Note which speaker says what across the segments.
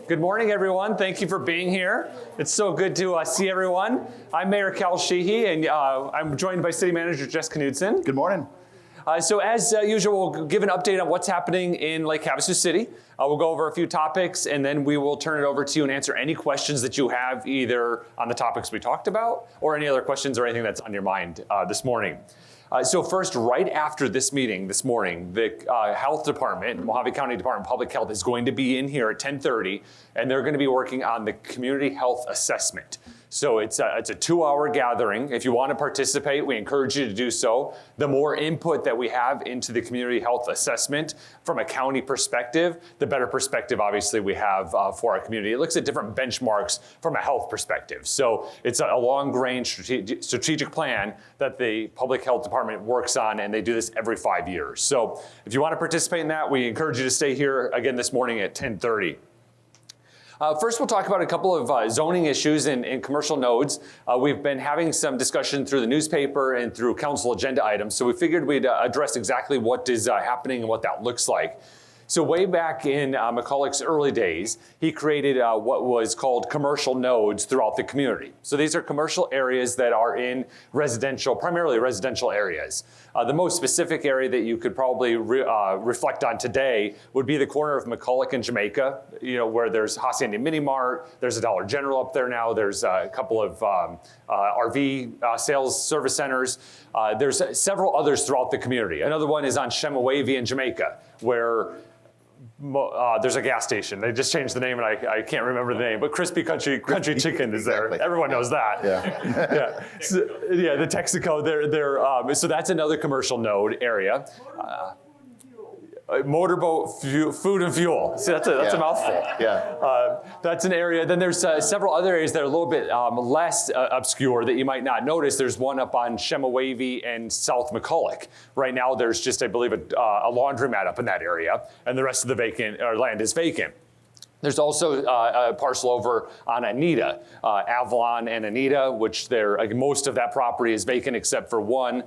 Speaker 1: Good morning, everyone. Thank you for being here. It's so good to see everyone. I'm Mayor Cal Sheehy, and I'm joined by City Manager Jess Knudsen.
Speaker 2: Good morning.
Speaker 1: So as usual, we'll give an update on what's happening in Lake Havasu City. We'll go over a few topics, and then we will turn it over to you and answer any questions that you have, either on the topics we talked about or any other questions or anything that's on your mind this morning. So first, right after this meeting this morning, the Health Department, Mojave County Department of Public Health, is going to be in here at 10:30, and they're going to be working on the community health assessment. So it's a 2-hour gathering. If you want to participate, we encourage you to do so. The more input that we have into the community health assessment from a county perspective, the better perspective, obviously, we have for our community. It looks at different benchmarks from a health perspective. So it's a long-range strategic plan that the Public Health Department works on, and they do this every 5 years. So if you want to participate in that, we encourage you to stay here again this morning at 10:30. First, we'll talk about a couple of zoning issues in commercial nodes. We've been having some discussion through the newspaper and through council agenda items, so we figured we'd address exactly what is happening and what that looks like. So way back in McCulloch's early days, he created what was called commercial nodes throughout the community. So these are commercial areas that are in residential, primarily residential areas. The most specific area that you could probably reflect on today would be the corner of McCulloch and Jamaica, where there's Hacienda Mini Mart, there's a Dollar General up there now, there's a couple of RV sales service centers. There's several others throughout the community. Another one is on Chemehuevi in Jamaica, where there's a gas station. They just changed the name, and I can't remember the name, but Crispy Country Chicken is there.
Speaker 2: Exactly.
Speaker 1: Everyone knows that.
Speaker 2: Yeah.
Speaker 1: The Texaco, so that's another commercial node area. Motorboat, food and fuel. See, that's a mouthful.
Speaker 2: Yeah.
Speaker 1: That's an area. Then there's several other areas that are a little bit less obscure that you might not notice. There's one up on Chemehuevi and South McCulloch. Right now, there's just, I believe, a laundromat up in that area, and the rest of the land is vacant. There's also a parcel over on Anita, Avalon and Anita, which most of that property is vacant except for one.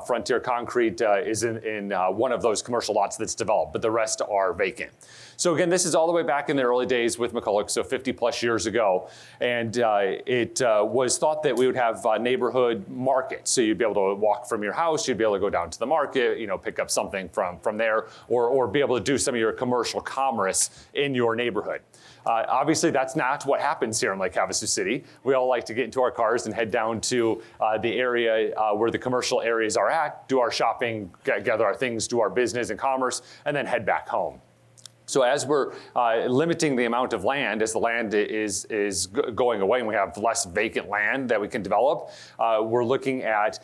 Speaker 1: Frontier Concrete is in one of those commercial lots that's developed, but the rest are vacant. So again, this is all the way back in the early days with McCulloch, so 50 plus years ago. And it was thought that we would have neighborhood markets. So you'd be able to walk from your house, you'd be able to go down to the market, pick up something from there, or be able to do some of your commercial commerce in your neighborhood. Obviously, that's not what happens here in Lake Havasu City. We all like to get into our cars and head down to the area where the commercial areas are at, do our shopping, gather our things, do our business and commerce, and then head back home. So as we're limiting the amount of land, as the land is going away and we have less vacant land that we can develop, we're looking at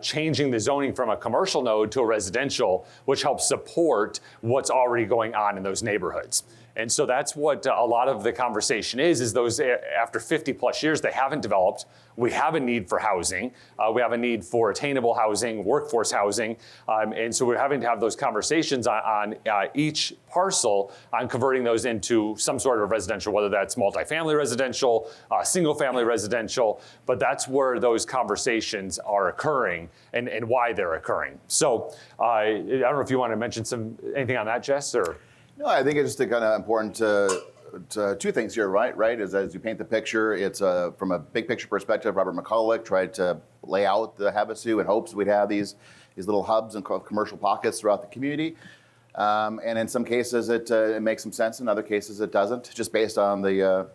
Speaker 1: changing the zoning from a commercial node to a residential, which helps support what's already going on in those neighborhoods. And so that's what a lot of the conversation is those after 50 plus years, they haven't developed. We have a need for housing. We have a need for attainable housing, workforce housing. And so we're having to have those conversations on each parcel on converting those into some sort of residential, whether that's multifamily residential, single family residential, but that's where those conversations are occurring and why they're occurring. So I don't know if you want to mention anything on that, Jess, or?
Speaker 2: No, I think it's just kind of important to two things here, right? As you paint the picture, it's from a big picture perspective. Robert McCulloch tried to lay out the Havasu in hopes we'd have these little hubs and commercial pockets throughout the community. And in some cases, it makes some sense. In other cases, it doesn't, just based on the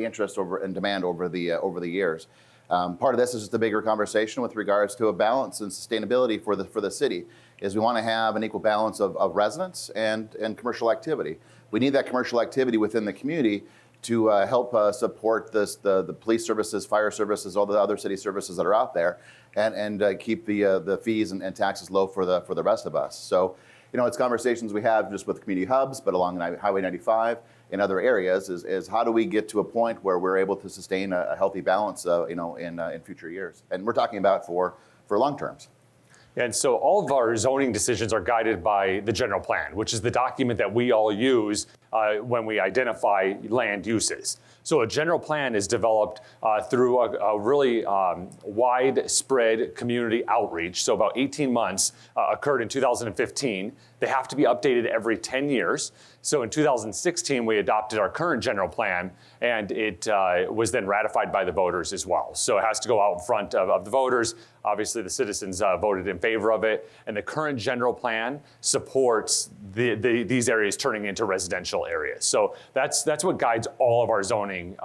Speaker 2: interest and demand over the years. Part of this is just a bigger conversation with regards to a balance and sustainability for the city. Is we want to have an equal balance of residents and commercial activity. We need that commercial activity within the community to help support the police services, fire services, all the other city services that are out there, and keep the fees and taxes low for the rest of us. So, it's conversations we have just with community hubs, but along Highway 95 in other areas is how do we get to a point where we're able to sustain a healthy balance, in future years, and we're talking about for long terms.
Speaker 1: And so all of our zoning decisions are guided by the general plan, which is the document that we all use when we identify land uses. So a general plan is developed through a really widespread community outreach. So about 18 months occurred in 2015. They have to be updated every 10 years. So in 2016, we adopted our current general plan, and it was then ratified by the voters as well. So it has to go out in front of the voters. Obviously, the citizens voted in favor of it, and the current general plan supports these areas turning into residential areas. So that's what guides all of our zoning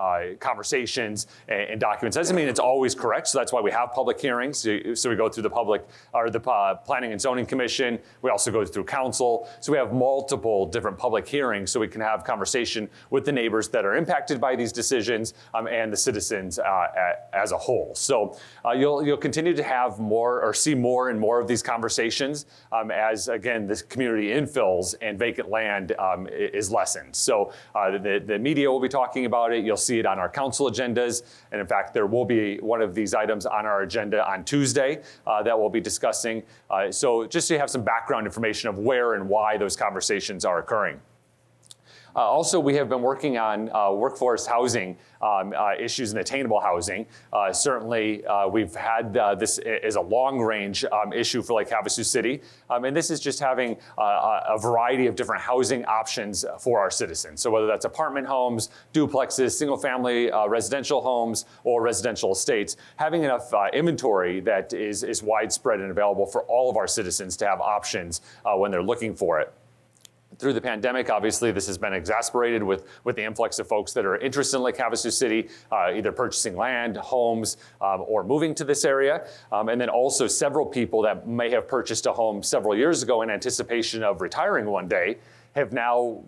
Speaker 1: conversations and documents. Doesn't mean it's always correct, so that's why we have public hearings. So we go through the Planning and Zoning Commission. We also go through council. So we have multiple different public hearings, so we can have conversation with the neighbors that are impacted by these decisions and the citizens as a whole. So you'll continue to have more or see more and more of these conversations as, again, this community infills and vacant land is lessened. So the media will be talking about it. You'll see it on our council agendas. And in fact, there will be one of these items on our agenda on Tuesday that we'll be discussing. So just so you have some background information of where and why those conversations are occurring. Also, we have been working on workforce housing issues and attainable housing. Certainly, we've had this as a long-range issue for Lake Havasu City. And this is just having a variety of different housing options for our citizens. So whether that's apartment homes, duplexes, single-family residential homes, or residential estates, having enough inventory that is widespread and available for all of our citizens to have options when they're looking for it. Through the pandemic, obviously, this has been exacerbated with the influx of folks that are interested in Lake Havasu City, either purchasing land, homes, or moving to this area. And then also several people that may have purchased a home several years ago in anticipation of retiring one day have now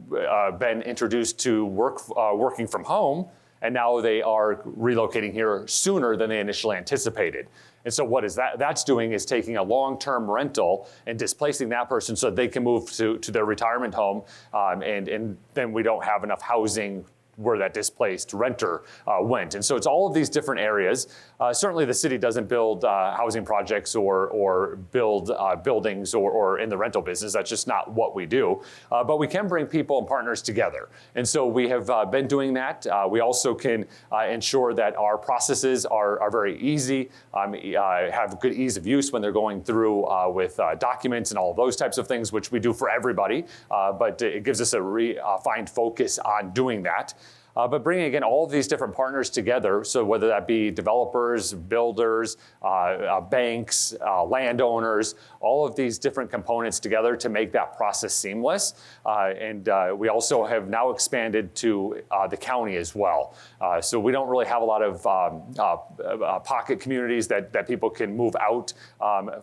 Speaker 1: been introduced to working from home, and now they are relocating here sooner than they initially anticipated. And so what is that's doing is taking a long-term rental and displacing that person so they can move to their retirement home, and then we don't have enough housing where that displaced renter went. And so it's all of these different areas. Certainly the city doesn't build housing projects or build buildings or in the rental business. That's just not what we do. But we can bring people and partners together. And so we have been doing that. We also can ensure that our processes are very easy, have good ease of use when they're going through with documents and all of those types of things, which we do for everybody. But it gives us a refined focus on doing that. But bringing, again, all of these different partners together, so whether that be developers, builders, banks, landowners, all of these different components together to make that process seamless. And we also have now expanded to the county as well. So we don't really have a lot of pocket communities that people can move out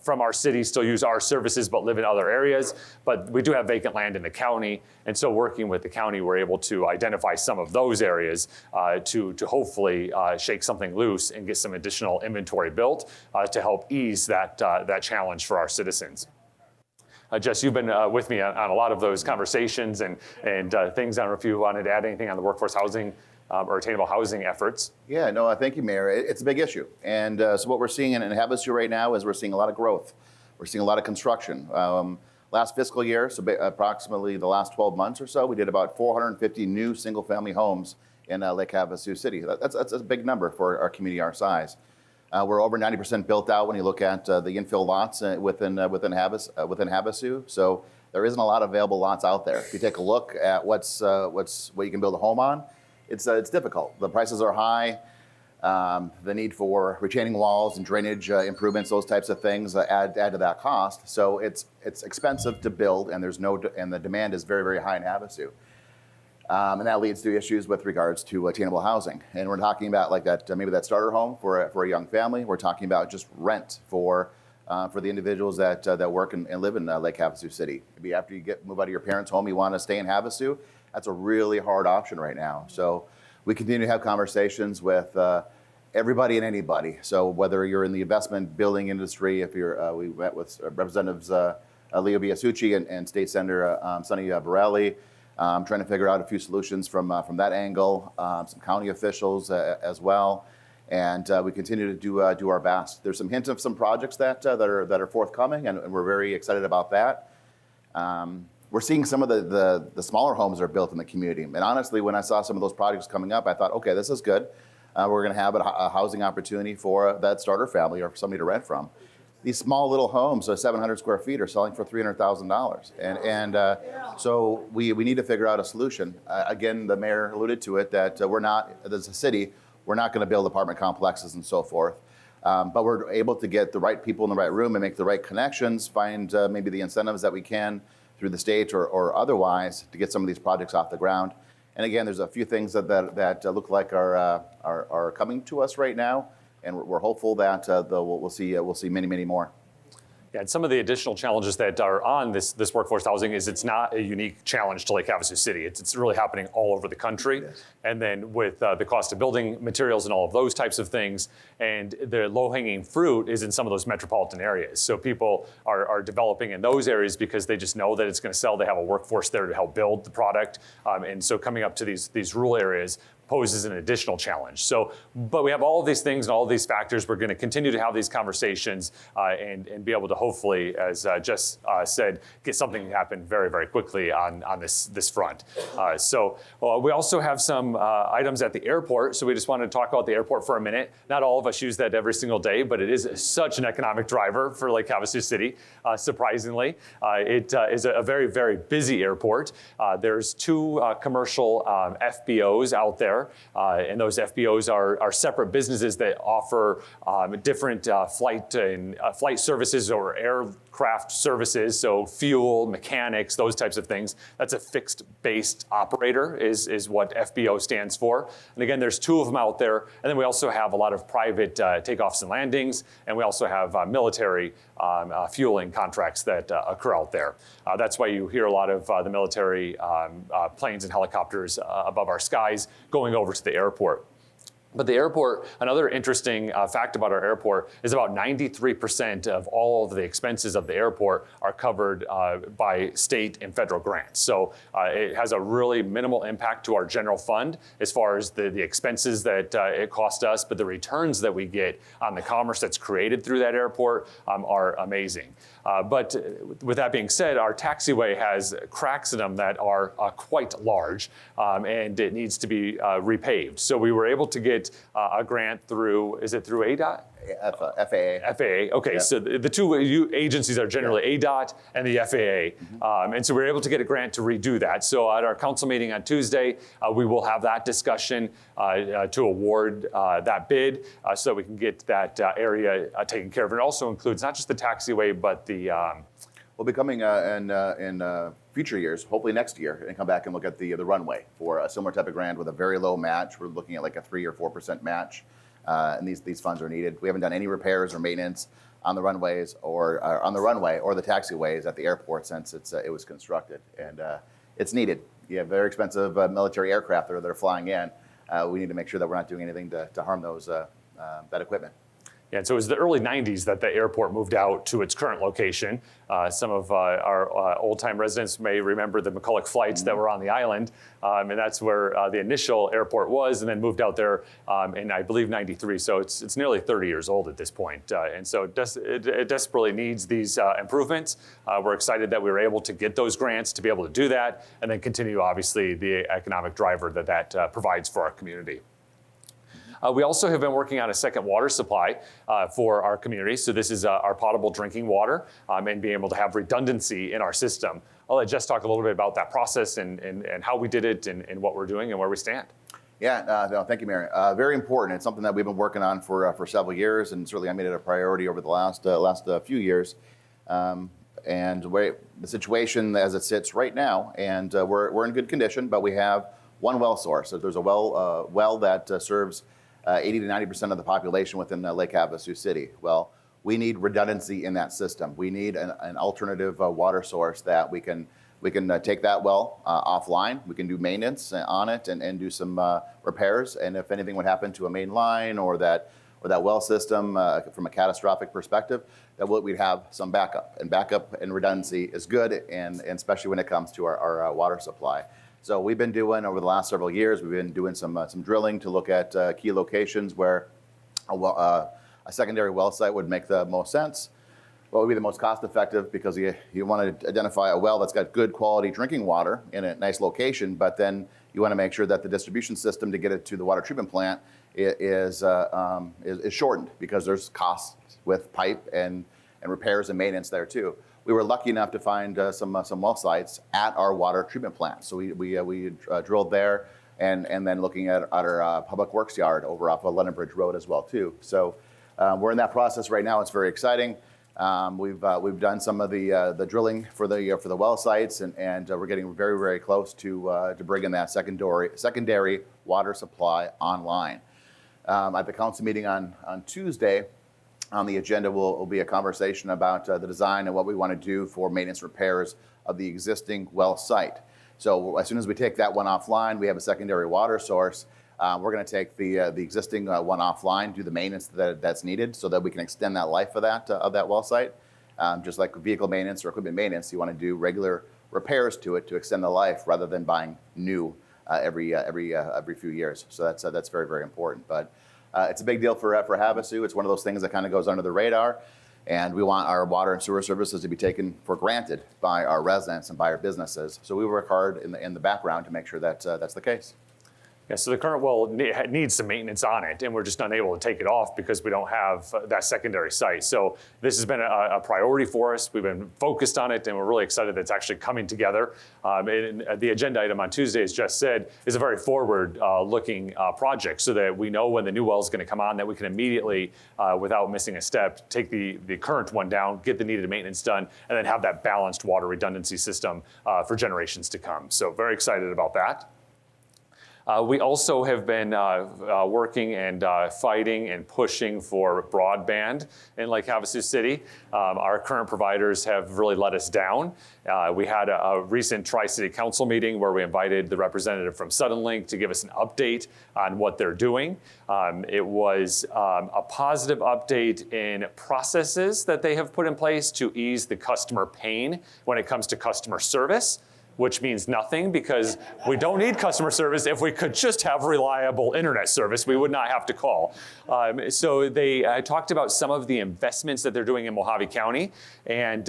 Speaker 1: from our city, still use our services, but live in other areas. But we do have vacant land in the county. And so working with the county, we're able to identify some of those areas to hopefully shake something loose and get some additional inventory built to help ease that challenge for our citizens. Jess, you've been with me on a lot of those conversations and things. I don't know if you wanted to add anything on the workforce housing or attainable housing efforts.
Speaker 2: Yeah, no, thank you, Mayor. It's a big issue. And so what we're seeing in Havasu right now is we're seeing a lot of growth. We're seeing a lot of construction. Last fiscal year, so approximately the last 12 months or so, we did about 450 new single-family homes in Lake Havasu City. That's a big number for our community our size. We're over 90% built out when you look at the infill lots within Havasu. So there isn't a lot of available lots out there. If you take a look at what you can build a home on, it's difficult. The prices are high. The need for retaining walls and drainage improvements, those types of things add to that cost. So it's expensive to build, and the demand is very, very high in Havasu. And that leads to issues with regards to attainable housing. And we're talking about like that, maybe that starter home for a young family. We're talking about just rent for the individuals that work and live in Lake Havasu City. Maybe after you move out of your parents' home, you want to stay in Havasu. That's a really hard option right now. So we continue to have conversations with everybody and anybody. So whether you're in the investment building industry, if we met with Representatives Leo Biasucci and State Senator Sonny Borelli, trying to figure out a few solutions from that angle, some county officials as well. And we continue to do our best. There's some hints of some projects that are forthcoming, and we're very excited about that. we're seeing some of the smaller homes that are built in the community. And honestly, when I saw some of those projects coming up, I thought, okay, this is good. We're going to have a housing opportunity for that starter family or for somebody to rent from. These small little homes, 700 square feet, are selling for $300,000. So we need to figure out a solution. Again, the mayor alluded to it, that we're not, as a city, we're not going to build apartment complexes and so forth. But we're able to get the right people in the right room and make the right connections, find maybe the incentives that we can through the state or otherwise to get some of these projects off the ground. And again, there's a few things that look like are coming to us right now, and we're hopeful that we'll see many, many more.
Speaker 1: Yeah, and some of the additional challenges that are on this workforce housing is it's not a unique challenge to Lake Havasu City. It's really happening all over the country.
Speaker 2: Yes.
Speaker 1: And then with the cost of building materials and all of those types of things, and the low-hanging fruit is in some of those metropolitan areas. So people are developing in those areas because they just know that it's going to sell. They have a workforce there to help build the product. And so coming up to these rural areas poses an additional challenge. So, but we have all of these things and all of these factors. We're going to continue to have these conversations and be able to hopefully, as Jess said, get something to happen very, very quickly on this front. We also have some items at the airport. So we just wanted to talk about the airport for a minute. Not all of us use that every single day, but it is such an economic driver for Lake Havasu City, surprisingly. It is a very, very busy airport. There's two commercial FBOs out there. And those FBOs are separate businesses that offer different flight services or aircraft services, so fuel, mechanics, those types of things. That's a fixed-based operator is what FBO stands for. And again, there's two of them out there. And then we also have a lot of private takeoffs and landings, and we also have military fueling contracts that occur out there. That's why you hear a lot of the military planes and helicopters above our skies going over to the airport. But the airport, another interesting fact about our airport is about 93% of all of the expenses of the airport are covered by state and federal grants. So it has a really minimal impact to our general fund as far as the expenses that it cost us, but the returns that we get on the commerce that's created through that airport are amazing. But with that being said, our taxiway has cracks in them that are quite large, and it needs to be repaved. So we were able to get a grant through, is it through ADOT?
Speaker 2: FAA.
Speaker 1: FAA, okay,
Speaker 2: Yeah.
Speaker 1: so the two agencies are generally ADOT and the FAA. And so we were able to get a grant to redo that. So at our council meeting on Tuesday, we will have that discussion to award that bid so we can get that area taken care of. And it also includes not just the taxiway, but the...
Speaker 2: We'll be coming in future years, hopefully next year, and come back and look at the runway for a similar type of grant with a very low match. We're looking at like a 3 or 4% match, and these funds are needed. We haven't done any repairs or maintenance on the runways or on the runway or the taxiways at the airport since it was constructed, and it's needed. You have very expensive military aircraft that are flying in. We need to make sure that we're not doing anything to harm that equipment.
Speaker 1: Yeah, and so it was the early 90s that the airport moved out to its current location. Some of our old-time residents may remember the McCulloch flights that were on the island, and that's where the initial airport was, and then moved out there in, I believe, 93. So it's nearly 30 years old at this point. And so it desperately needs these improvements. We're excited that we were able to get those grants to be able to do that, and then continue, obviously, the economic driver that provides for our community. We also have been working on a second water supply for our community. So this is our potable drinking water and being able to have redundancy in our system. I'll let Jess talk a little bit about that process and how we did it and what we're doing and where we stand.
Speaker 2: Yeah, no, thank you, Mary. Very important. It's something that we've been working on for several years, and certainly I made it a priority over the last few years. And the situation as it sits right now, and we're in good condition, but we have one well source. So there's a well that serves 80 to 90% of the population within Lake Havasu City. Well, we need redundancy in that system. We need an alternative water source that we can take that well offline. We can do maintenance on it and do some repairs. And if anything would happen to a main line or that well system from a catastrophic perspective, that we'd have some backup. And backup and redundancy is good, and especially when it comes to our water supply. So we've been doing, over the last several years, we've been doing some drilling to look at key locations where a secondary well site would make the most sense. what would be the most cost effective, because you want to identify a well that's got good quality drinking water in a nice location, but then you want to make sure that the distribution system to get it to the water treatment plant is shortened, because there's costs with pipe and repairs and maintenance there too. We were lucky enough to find some well sites at our water treatment plant. So we drilled there, and then looking at our public works yard over off of London Bridge Road as well too. So we're in that process right now. It's very exciting. We've done some of the drilling for the well sites, and we're getting very, very close to bringing that secondary water supply online. At the council meeting on Tuesday, on the agenda will be a conversation about the design and what we want to do for maintenance repairs of the existing well site. So as soon as we take that one offline, we have a secondary water source. We're going to take the existing one offline, do the maintenance that's needed, so that we can extend that life of that well site. Just like vehicle maintenance or equipment maintenance, you want to do regular repairs to it to extend the life, rather than buying new every few years. So that's very, very important. But it's a big deal for Havasu. It's one of those things that kind of goes under the radar, and we want our water and sewer services to be taken for granted by our residents and by our businesses. So we work hard in the background to make sure that that's the case.
Speaker 1: Yeah, so the current well needs some maintenance on it, and we're just unable to take it off because we don't have that secondary site. So this has been a priority for us. We've been focused on it, and we're really excited that it's actually coming together. And the agenda item on Tuesday, as Jess said, is a very forward-looking project, so that we know when the new well is going to come on, that we can immediately, without missing a step, take the current one down, get the needed maintenance done, and then have that balanced water redundancy system for generations to come. So very excited about that. We also have been working and fighting and pushing for broadband in Lake Havasu City. Our current providers have really let us down. We had a recent Tri-City Council meeting where we invited the representative from Suddenlink to give us an update on what they're doing. It was a positive update in processes that they have put in place to ease the customer pain when it comes to customer service, which means nothing, because we don't need customer service. If we could just have reliable internet service, we would not have to call. So they talked about some of the investments that they're doing in Mojave County. And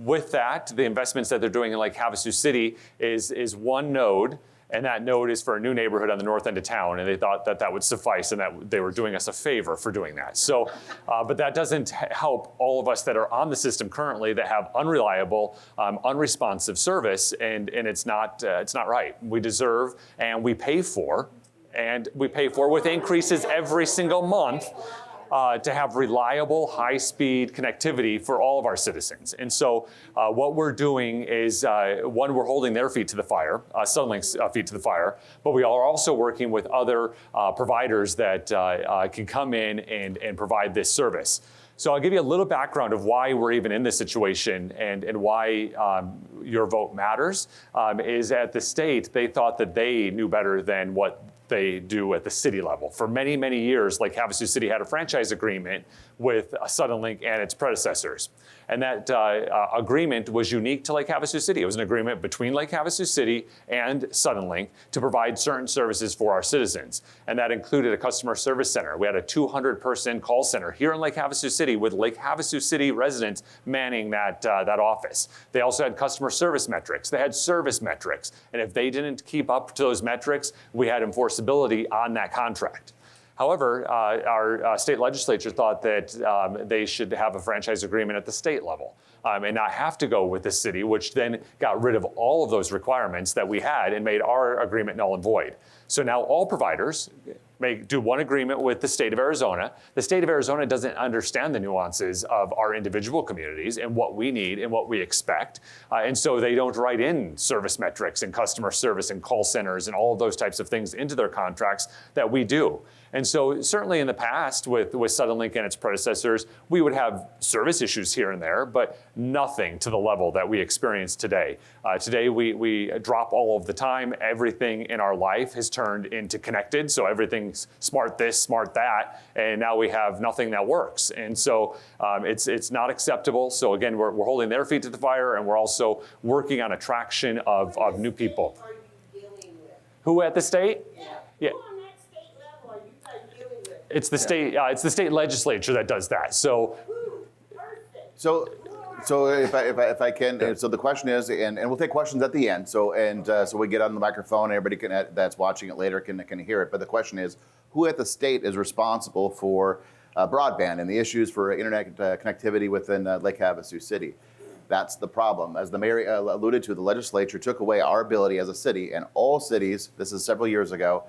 Speaker 1: with that, the investments that they're doing in Lake Havasu City is one node. And that node is for a new neighborhood on the north end of town, and they thought that would suffice, and that they were doing us a favor for doing that. So, but that doesn't help all of us that are on the system currently that have unreliable, unresponsive service, and it's not right. We deserve, and we pay for with increases every single month, to have reliable, high-speed connectivity for all of our citizens. And so what we're doing is, one, we're holding their feet to the fire, Suddenlink's feet to the fire, but we are also working with other providers that can come in and provide this service. So I'll give you a little background of why we're even in this situation and why your vote matters. Is at the state, they thought that they knew better than what they do at the city level. For many, many years, Lake Havasu City had a franchise agreement with Suddenlink and its predecessors. And that agreement was unique to Lake Havasu City. It was an agreement between Lake Havasu City and Suddenlink to provide certain services for our citizens. And that included a customer service center. We had a 200-person call center here in Lake Havasu City with Lake Havasu City residents manning that office. They also had customer service metrics. They had service metrics. And if they didn't keep up to those metrics, we had enforceability on that contract. However, our state legislature thought that they should have a franchise agreement at the state level and not have to go with the city, which then got rid of all of those requirements that we had and made our agreement null and void. So now all providers do one agreement with the state of Arizona. The state of Arizona doesn't understand the nuances of our individual communities and what we need and what we expect. And so they don't write in service metrics and customer service and call centers and all of those types of things into their contracts that we do. And so certainly in the past with Suddenlink and its predecessors, we would have service issues here and there, but nothing to the level that we experience today. Today we drop all of the time. Everything in our life has turned into connected. So everything's smart this, smart that, and now we have nothing that works. And so it's not acceptable. So again, we're holding their feet to the fire, and we're also working on attraction of new people.
Speaker 3: Are you dealing with?
Speaker 1: Who at the state? Yeah.
Speaker 3: Who on that state level are you guys dealing with?
Speaker 1: It's the state legislature that does that. So
Speaker 3: Who? Person.
Speaker 2: So if I can, so the question is, and we'll take questions at the end. So we get on the microphone, everybody that's watching it later can hear it. But the question is, who at the state is responsible for broadband and the issues for internet connectivity within Lake Havasu City? That's the problem. As the mayor alluded to, the legislature took away our ability as a city and all cities, this is several years ago,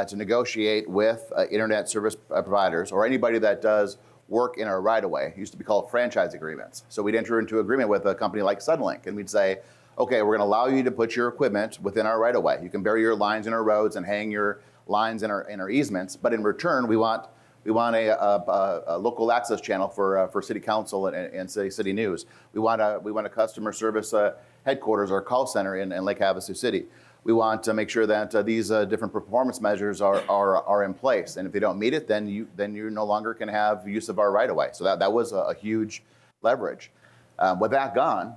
Speaker 2: to negotiate with internet service providers or anybody that does work in our right-of-way. It used to be called franchise agreements. So we'd enter into agreement with a company like Suddenlink, and we'd say, okay, we're going to allow you to put your equipment within our right-of-way. You can bury your lines in our roads and hang your lines in our easements, but in return, we want a local access channel for city council and city news. We want a customer service headquarters or call center in Lake Havasu City. We want to make sure that these different performance measures are in place, and if they don't meet it, then you no longer can have use of our right-of-way. So that was a huge leverage. With that gone,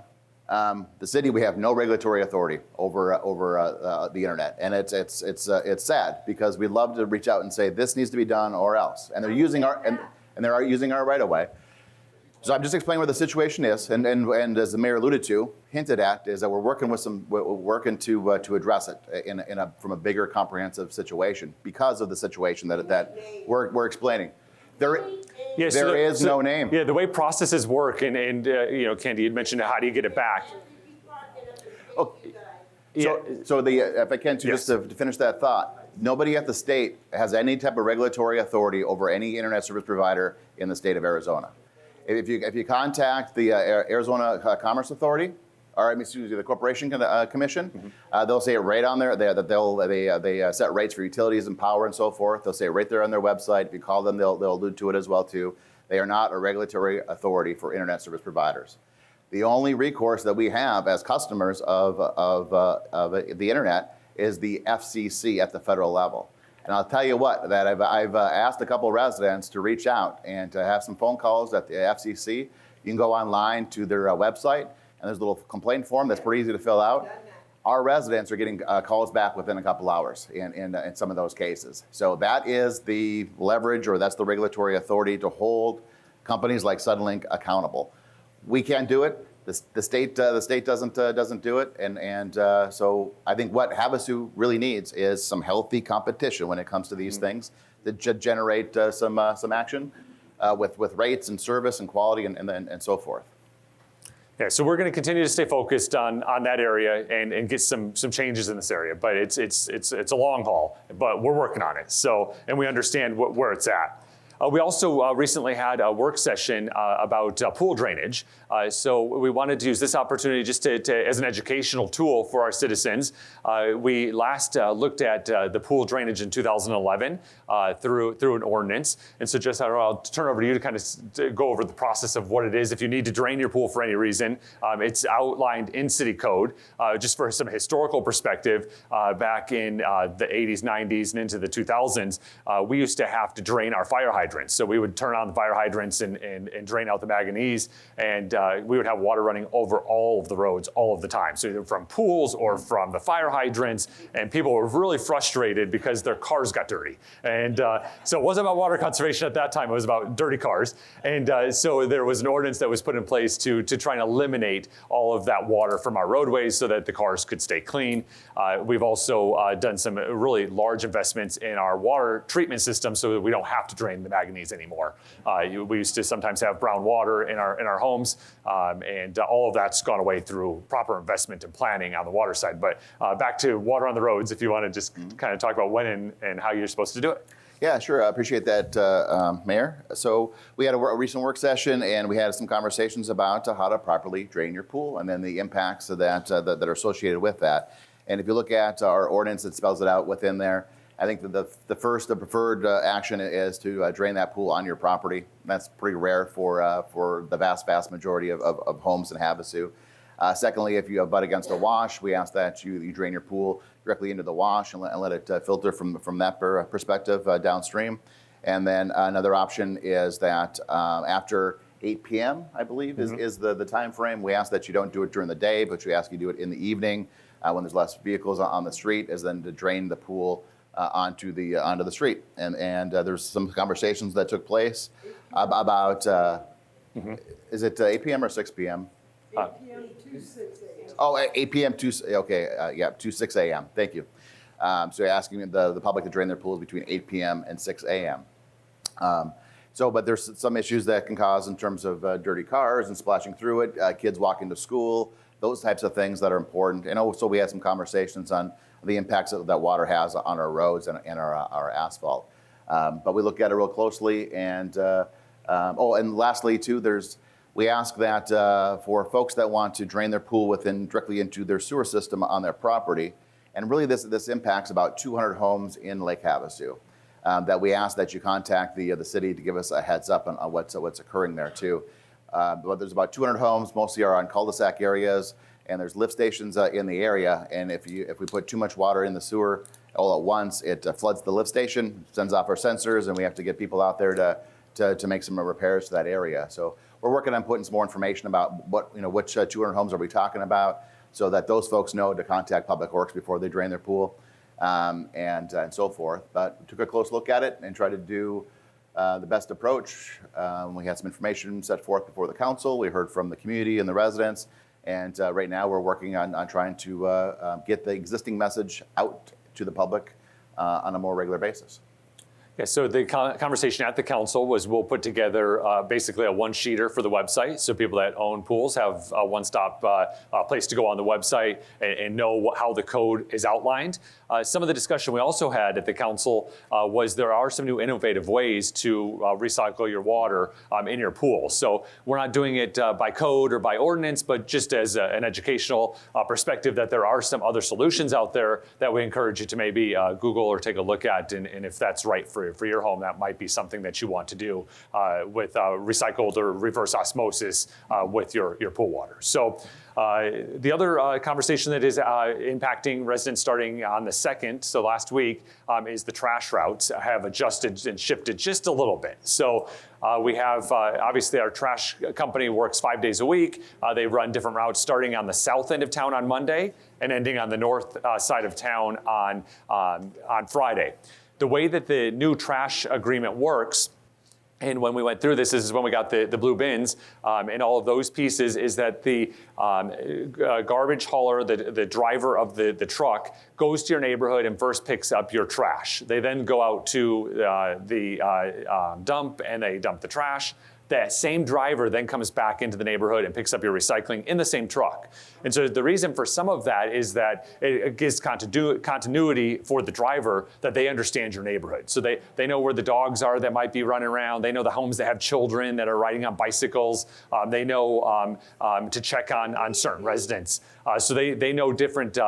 Speaker 2: the city, we have no regulatory authority over the internet, and it's sad because we'd love to reach out and say this needs to be done or else, and they're using our right-of-way. So I'm just explaining what the situation is, and as the mayor alluded to, hinted at, is that we're working to address it from a bigger, comprehensive situation because of the situation that we're explaining. There is no name.
Speaker 1: Yeah, the way processes work, and Candy had mentioned how do you get it back?
Speaker 2: Oh, if I can, just to finish that thought, nobody at the state has any type of regulatory authority over any internet service provider in the state of Arizona. If you contact the Arizona Commerce Authority, or the Corporation Commission, they'll say it right on there. They set rates for utilities and power and so forth. They'll say it right there on their website. If you call them, they'll allude to it as well too. They are not a regulatory authority for internet service providers. The only recourse that we have as customers of the internet is the FCC at the federal level. And I'll tell you what, that I've asked a couple residents to reach out and to have some phone calls at the FCC. You can go online to their website, and there's a little complaint form that's pretty easy to fill out. Our residents are getting calls back within a couple hours in some of those cases. So that is the leverage, or that's the regulatory authority to hold companies like Suddenlink accountable. We can't do it. The state doesn't do it, and so I think what Havasu really needs is some healthy competition when it comes to these things that generate some action with rates and service and quality and so forth.
Speaker 1: Yeah, so we're going to continue to stay focused on that area and get some changes in this area, but it's a long haul, but we're working on it. So, and we understand where it's at. We also recently had a work session about pool drainage. So we wanted to use this opportunity just to as an educational tool for our citizens. We last looked at the pool drainage in 2011 through an ordinance. And so Jess, I'll turn over to you to kind of go over the process of what it is. If you need to drain your pool for any reason, it's outlined in city code. Just for some historical perspective, back in the 80s, 90s, and into the 2000s, we used to have to drain our fire hydrants. So we would turn on the fire hydrants and drain out the manganese, and we would have water running over all of the roads all of the time. So either from pools or from the fire hydrants, and people were really frustrated because their cars got dirty. And so it wasn't about water conservation at that time, it was about dirty cars. And so there was an ordinance that was put in place to try and eliminate all of that water from our roadways so that the cars could stay clean. We've also done some really large investments in our water treatment system so that we don't have to drain the manganese anymore. We used to sometimes have brown water in our homes, and all of that's gone away through proper investment and planning on the water side. But back to water on the roads, if you want to just kind of talk about when and how you're supposed to do it.
Speaker 2: Yeah, sure. I appreciate that, Mayor. So we had a recent work session, and we had some conversations about how to properly drain your pool and then the impacts of that are associated with that. And if you look at our ordinance, it spells it out within there. I think that the preferred action is to drain that pool on your property. That's pretty rare for the vast majority of homes in Havasu. Secondly, if you abut against a wash, we ask that you drain your pool directly into the wash and let it filter from that perspective downstream. And then another option is that after 8 p.m., I believe, is the time frame. We ask that you don't do it during the day, but we ask you do it in the evening when there's less vehicles on the street, is then to drain the pool onto the street. And there's some conversations that took place about Is it 8 p.m. or 6 p.m.?
Speaker 3: 8 p.m. to 6 a.m.
Speaker 2: Oh, 8 p.m. to, okay, to 6 a.m. Thank you. So you're asking the public to drain their pools between 8 p.m. and 6 a.m. But there's some issues that can cause in terms of dirty cars and splashing through it, kids walking to school, those types of things that are important. And also we had some conversations on the impacts that water has on our roads and our asphalt. But we look at it real closely. And and lastly too, we ask that for folks that want to drain their pool directly into their sewer system on their property, and really this impacts about 200 homes in Lake Havasu, that we ask that you contact the city to give us a heads up on what's occurring there too. But there's about 200 homes, mostly are on cul-de-sac areas, and there's lift stations in the area. And if we put too much water in the sewer all at once, it floods the lift station, sends off our sensors, and we have to get people out there to make some repairs to that area. So we're working on putting some more information about which 200 homes are we talking about, so that those folks know to contact Public Works before they drain their pool, and so forth. But we took a close look at it and tried to do the best approach. We had some information set forth before the council. We heard from the community and the residents, and right now we're working on trying to get the existing message out to the public on a more regular basis.
Speaker 1: Yeah, so the conversation at the council was we'll put together basically a one-sheeter for the website, so people that own pools have a one-stop place to go on the website and know how the code is outlined. Some of the discussion we also had at the council was there are some new innovative ways to recycle your water in your pool. So we're not doing it by code or by ordinance, but just as an educational perspective that there are some other solutions out there that we encourage you to maybe Google or take a look at, and if that's right for your home, that might be something that you want to do with recycled or reverse osmosis with your pool water. So the other conversation that is impacting residents starting on the 2nd, so last week, is the trash routes have adjusted and shifted just a little bit. So we have, obviously our trash company works 5 days a week. They run different routes starting on the south end of town on Monday and ending on the north side of town on Friday. The way that the new trash agreement works, and when we went through this is when we got the blue bins and all of those pieces, is that the garbage hauler, the driver of the truck, goes to your neighborhood and first picks up your trash. They then go out to the dump and they dump the trash. That same driver then comes back into the neighborhood and picks up your recycling in the same truck. And so the reason for some of that is that it gives continuity for the driver, that they understand your neighborhood. So they know where the dogs are that might be running around. They know the homes that have children that are riding on bicycles. They know to check on certain residents. So they know different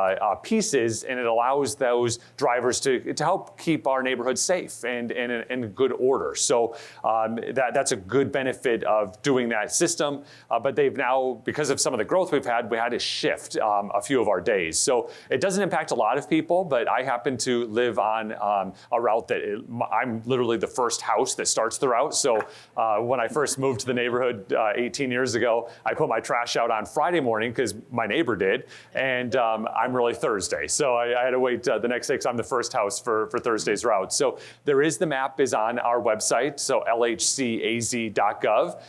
Speaker 1: pieces, and it allows those drivers to help keep our neighborhood safe and in good order. So that's a good benefit of doing that system. But they've now, because of some of the growth we've had, we had to shift a few of our days. So it doesn't impact a lot of people, but I happen to live on a route that I'm literally the first house that starts the route. So when I first moved to the neighborhood 18 years ago, I put my trash out on Friday morning because my neighbor did, and I'm really Thursday. So I had to wait the next day because I'm the first house for Thursday's route. So the map is on our website, so lhcaz.gov,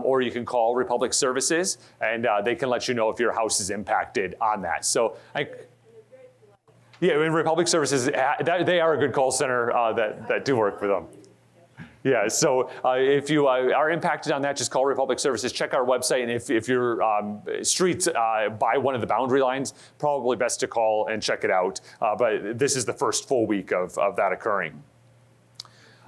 Speaker 1: or you can call Republic Services, and they can let you know if your house is impacted on that. So yeah, in Republic Services, they are a good call center that do work for them. Yeah, so if you are impacted on that, just call Republic Services, check our website, and if your street's by one of the boundary lines, probably best to call and check it out. But this is the first full week of that occurring.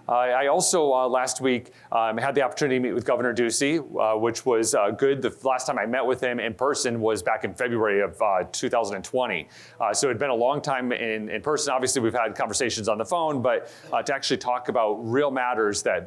Speaker 1: I also, last week, had the opportunity to meet with Governor Ducey, which was good. The last time I met with him in person was back in February of 2020. So it had been a long time in person. Obviously, we've had conversations on the phone, but to actually talk about real matters that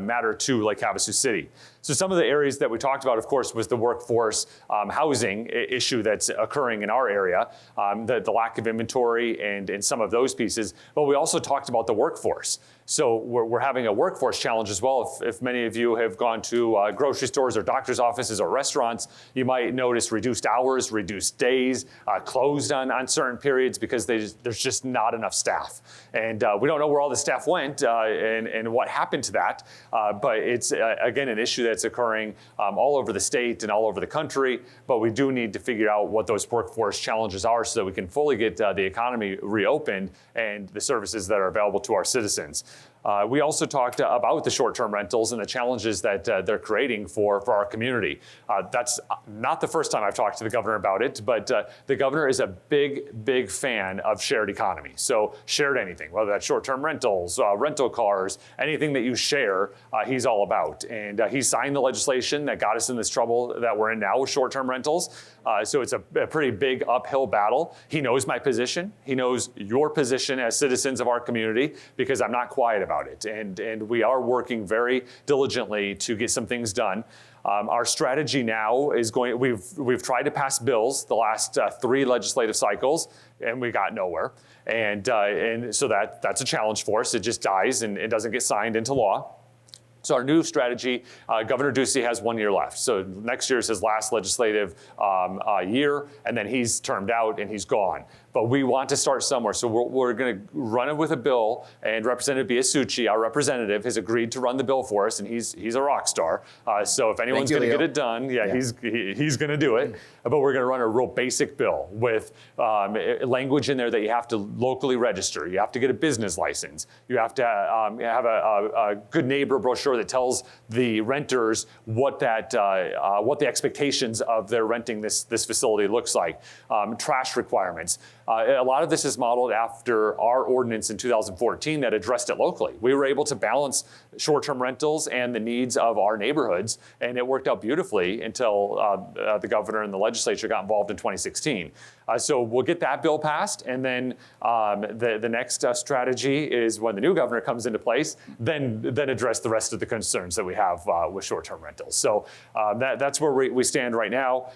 Speaker 1: matter to Lake Havasu City. So some of the areas that we talked about, of course, was the workforce housing issue that's occurring in our area, the lack of inventory and some of those pieces. But we also talked about the workforce. So we're having a workforce challenge as well. If many of you have gone to grocery stores or doctor's offices or restaurants, you might notice reduced hours, reduced days, closed on certain periods because there's just not enough staff. And we don't know where all the staff went and what happened to that. But it's, again, an issue that's occurring all over the state and all over the country, but we do need to figure out what those workforce challenges are so that we can fully get the economy reopened and the services that are available to our citizens. We also talked about the short-term rentals and the challenges that they're creating for our community. That's not the first time I've talked to the governor about it, but the governor is a big fan of shared economy. So shared anything, whether that's short-term rentals, rental cars, anything that you share, he's all about. And he signed the legislation that got us in this trouble that we're in now with short-term rentals. So it's a pretty big uphill battle. He knows my position. He knows your position as citizens of our community, because I'm not quiet about it. And we are working very diligently to get some things done. Our strategy now is we've tried to pass bills the last 3 legislative cycles, and we got nowhere. And so that's a challenge for us. It just dies and it doesn't get signed into law. So our new strategy, Governor Ducey has 1 year left. So next year is his last legislative year, and then he's termed out and he's gone. But we want to start somewhere. So we're going to run it with a bill, and Representative Biasucci, our representative, has agreed to run the bill for us, and he's a rock star. So if anyone's going to get it done, he's going to do it. But we're going to run a real basic bill with language in there that you have to locally register. You have to get a business license. You have to have a good neighbor brochure that tells the renters what the expectations of their renting this facility looks like. Trash requirements. A lot of this is modeled after our ordinance in 2014 that addressed it locally. We were able to balance short-term rentals and the needs of our neighborhoods, and it worked out beautifully until the governor and the legislature got involved in 2016. So we'll get that bill passed, and then the next strategy is when the new governor comes into place, then address the rest of the concerns that we have with short-term rentals. So that's where we stand right now.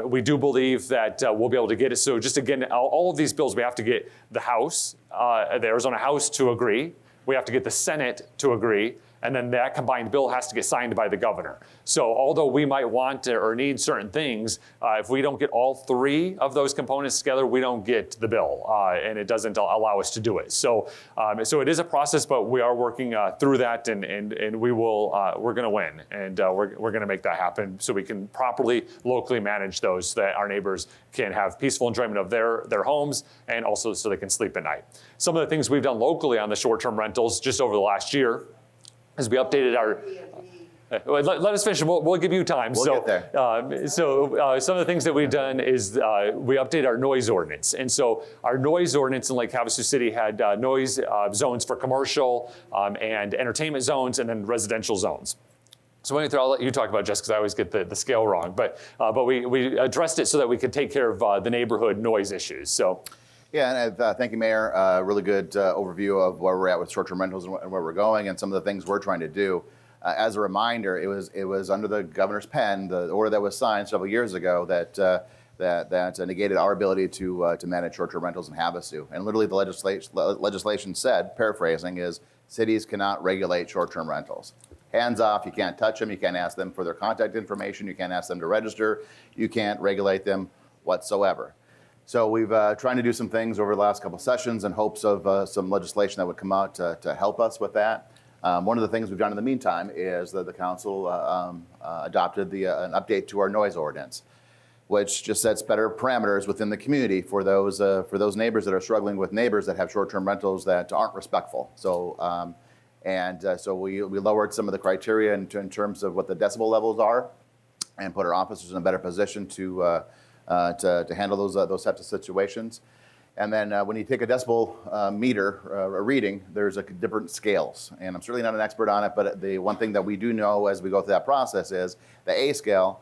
Speaker 1: We do believe that we'll be able to get it. So just again, all of these bills, we have to get the House, the Arizona House to agree. We have to get the Senate to agree. And then that combined bill has to get signed by the governor. So although we might want to or need certain things, if we don't get all 3 of those components together, we don't get the bill, and it doesn't allow us to do it. So it is a process, but we are working through that, and we're going to win, and we're going to make that happen so we can properly locally manage those, so that our neighbors can have peaceful enjoyment of their homes, and also so they can sleep at night. Some of the things we've done locally on the short-term rentals just over the last year is we updated our. Let us finish. We'll give you time.
Speaker 2: We'll get there.
Speaker 1: Some of the things that we've done is we updated our noise ordinance. And so our noise ordinance in Lake Havasu City had noise zones for commercial and entertainment zones, and then residential zones. So I'll let you talk about it, Jess, because I always get the scale wrong. But we addressed it so that we could take care of the neighborhood noise issues. So.
Speaker 2: Yeah, and thank you, Mayor. Really good overview of where we're at with short-term rentals and where we're going, and some of the things we're trying to do. As a reminder, it was under the governor's pen, the order that was signed several years ago that negated our ability to manage short-term rentals in Havasu. And literally, the legislation said, paraphrasing, is cities cannot regulate short-term rentals. Hands off. You can't touch them. You can't ask them for their contact information. You can't ask them to register. You can't regulate them whatsoever. So we've trying to do some things over the last couple sessions in hopes of some legislation that would come out to help us with that. One of the things we've done in the meantime is that the council adopted an update to our noise ordinance, which just sets better parameters within the community for those neighbors that are struggling with neighbors that have short-term rentals that aren't respectful. So so we lowered some of the criteria in terms of what the decibel levels are, and put our officers in a better position to handle those types of situations. And then when you take a decibel meter, a reading, there's different scales. And I'm certainly not an expert on it, but the one thing that we do know as we go through that process is the A scale,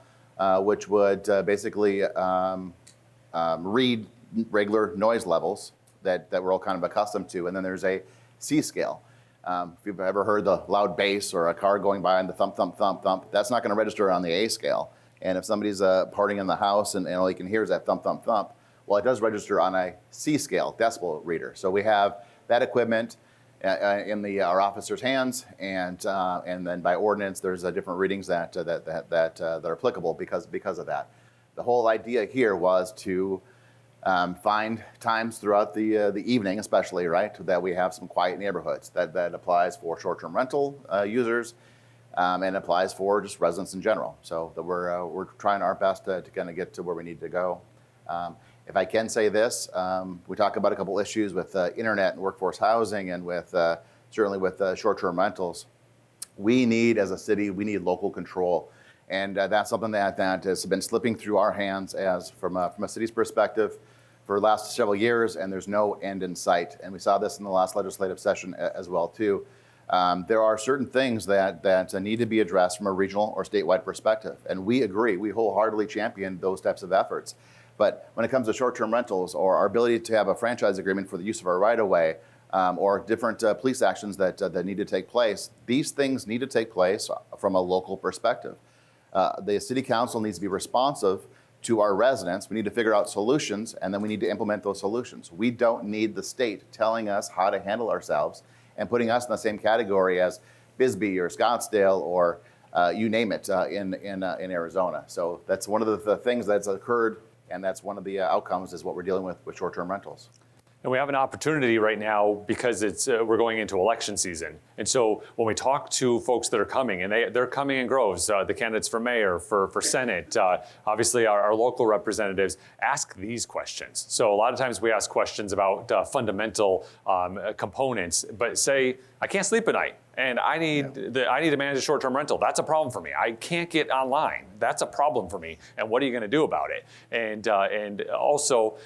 Speaker 2: which would basically read regular noise levels that we're all kind of accustomed to. And then there's a C scale. If you've ever heard the loud bass or a car going by and the thump, thump, thump, thump, that's not going to register on the A scale. And if somebody's partying in the house and all you can hear is that thump, thump, thump, well, it does register on a C scale decibel reader. So we have that equipment in our officers' hands, and then by ordinance, there's different readings that are applicable because of that. The whole idea here was to find times throughout the evening, especially, right, that we have some quiet neighborhoods. That applies for short-term rental users. and it applies for just residents in general. So that we're trying our best to kind of get to where we need to go. If I can say this, we talk about a couple issues with internet and workforce housing, and with certainly with short-term rentals. We need, as a city, we need local control. And that's something that has been slipping through our hands as from a city's perspective for the last several years, and there's no end in sight. And we saw this in the last legislative session as well, too. There are certain things that need to be addressed from a regional or statewide perspective. And we agree, we wholeheartedly champion those types of efforts. But when it comes to short-term rentals, or our ability to have a franchise agreement for the use of our right-of-way, or different police actions that need to take place, these things need to take place from a local perspective. The city council needs to be responsive to our residents. We need to figure out solutions, and then we need to implement those solutions. We don't need the state telling us how to handle ourselves and putting us in the same category as Bisbee or Scottsdale or you name it in Arizona. So that's one of the things that's occurred, and that's one of the outcomes is what we're dealing with short-term rentals.
Speaker 1: And we have an opportunity right now because we're going into election season. And so when we talk to folks that are coming, and they're coming in groves, the candidates for mayor, for Senate, obviously our local representatives, ask these questions. So a lot of times we ask questions about fundamental components, but say, I can't sleep at night, and I need to manage a short-term rental. That's a problem for me. I can't get online. That's a problem for me. And what are you going to do about it? And also,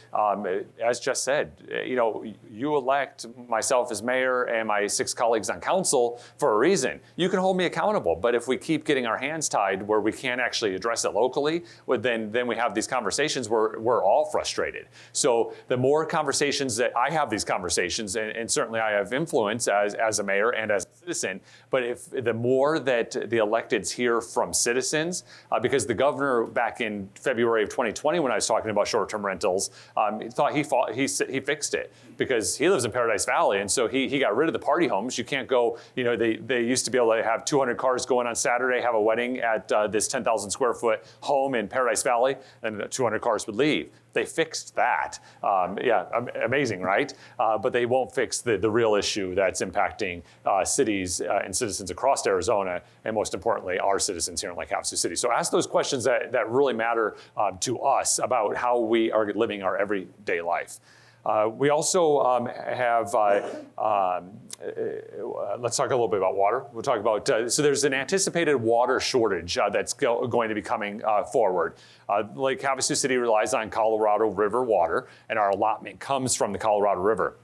Speaker 1: as Jess said, you elect myself as mayor and my 6 colleagues on council for a reason. You can hold me accountable, but if we keep getting our hands tied where we can't actually address it locally, well, then we have these conversations where we're all frustrated. So the more conversations that I have these conversations, and certainly I have influence as a mayor and as a citizen, but if the more that the electeds hear from citizens, because the governor back in February of 2020, when I was talking about short-term rentals, thought he fixed it because he lives in Paradise Valley, and so he got rid of the party homes. You can't go, they used to be able to have 200 cars go in on Saturday, have a wedding at this 10,000 square foot home in Paradise Valley, and 200 cars would leave. They fixed that. Amazing, right? But they won't fix the real issue that's impacting cities and citizens across Arizona, and most importantly, our citizens here in Lake Havasu City. So ask those questions that really matter to us about how we are living our everyday life. We also have, let's talk a little bit about water. We'll talk about, so there's an anticipated water shortage that's going to be coming forward. Lake Havasu City relies on Colorado River water, and our allotment comes from the Colorado River.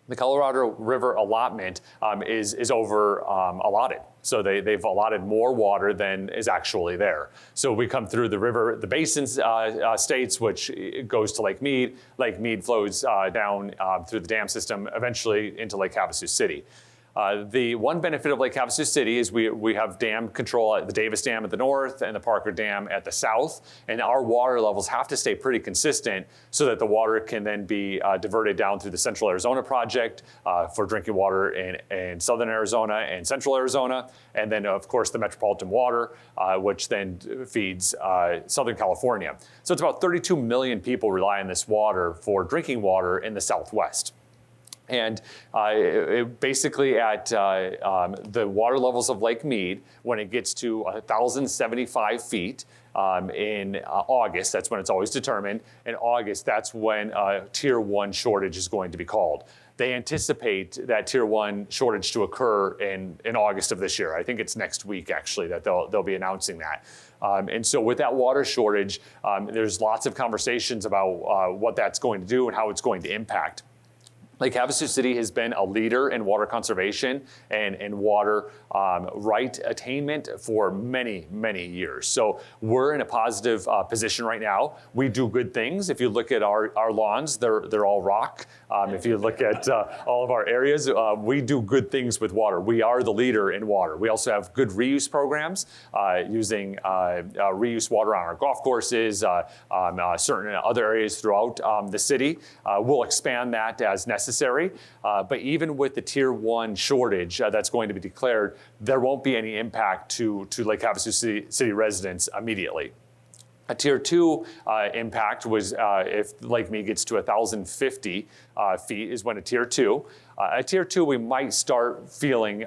Speaker 1: The Colorado River allotment is over allotted. So they've allotted more water than is actually there. So we come through the basin states, which goes to Lake Mead. Lake Mead flows down through the dam system, eventually into Lake Havasu City. The one benefit of Lake Havasu City is we have dam control at the Davis Dam at the north and the Parker Dam at the south, and our water levels have to stay pretty consistent so that the water can then be diverted down through the Central Arizona Project for drinking water in Southern Arizona and Central Arizona, and then of course the Metropolitan Water, which then feeds Southern California. So it's about 32 million people rely on this water for drinking water in the Southwest. And basically at the water levels of Lake Mead, when it gets to 1,075 feet in August, that's when it's always determined. In August, that's when a Tier 1 shortage is going to be called. They anticipate that Tier 1 shortage to occur in August of this year. I think it's next week, actually, that they'll be announcing that. And so with that water shortage, there's lots of conversations about what that's going to do and how it's going to impact. Lake Havasu City has been a leader in water conservation and water right attainment for many, many years. So we're in a positive position right now. We do good things. If you look at our lawns, they're all rock. If you look at all of our areas, we do good things with water. We are the leader in water. We also have good reuse programs using reuse water on our golf courses, certain other areas throughout the city. We'll expand that as necessary. But even with the Tier 1 shortage that's going to be declared, there won't be any impact to Lake Havasu City residents immediately. A Tier 2 impact was if Lake Mead gets to 1,050 feet is when a Tier 2. At Tier 2, we might start feeling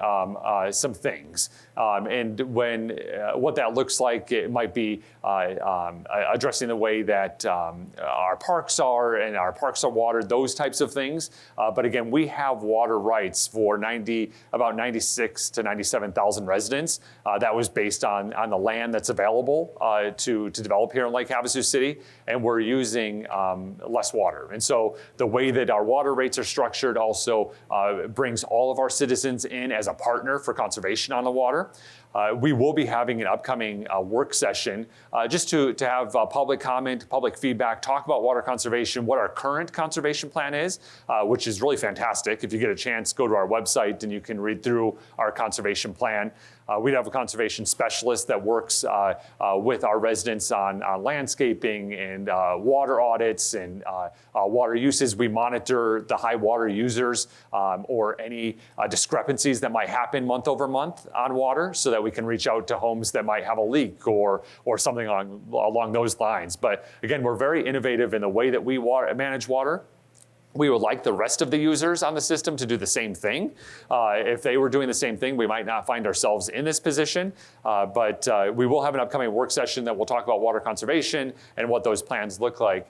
Speaker 1: some things. And what that looks like, it might be addressing the way that our parks are and our parks are watered, those types of things. But again, we have water rights for about 96 to 97,000 residents. That was based on the land that's available to develop here in Lake Havasu City, and we're using less water. And so the way that our water rates are structured also brings all of our citizens in as a partner for conservation on the water. We will be having an upcoming work session just to have public comment, public feedback, talk about water conservation, what our current conservation plan is, which is really fantastic. If you get a chance, go to our website and you can read through our conservation plan. We'd have a conservation specialist that works with our residents on landscaping and water audits and water uses. We monitor the high water users or any discrepancies that might happen month over month on water so that we can reach out to homes that might have a leak or something along those lines. But again, we're very innovative in the way that we manage water. We would like the rest of the users on the system to do the same thing. If they were doing the same thing, we might not find ourselves in this position, but we will have an upcoming work session that will talk about water conservation and what those plans look like.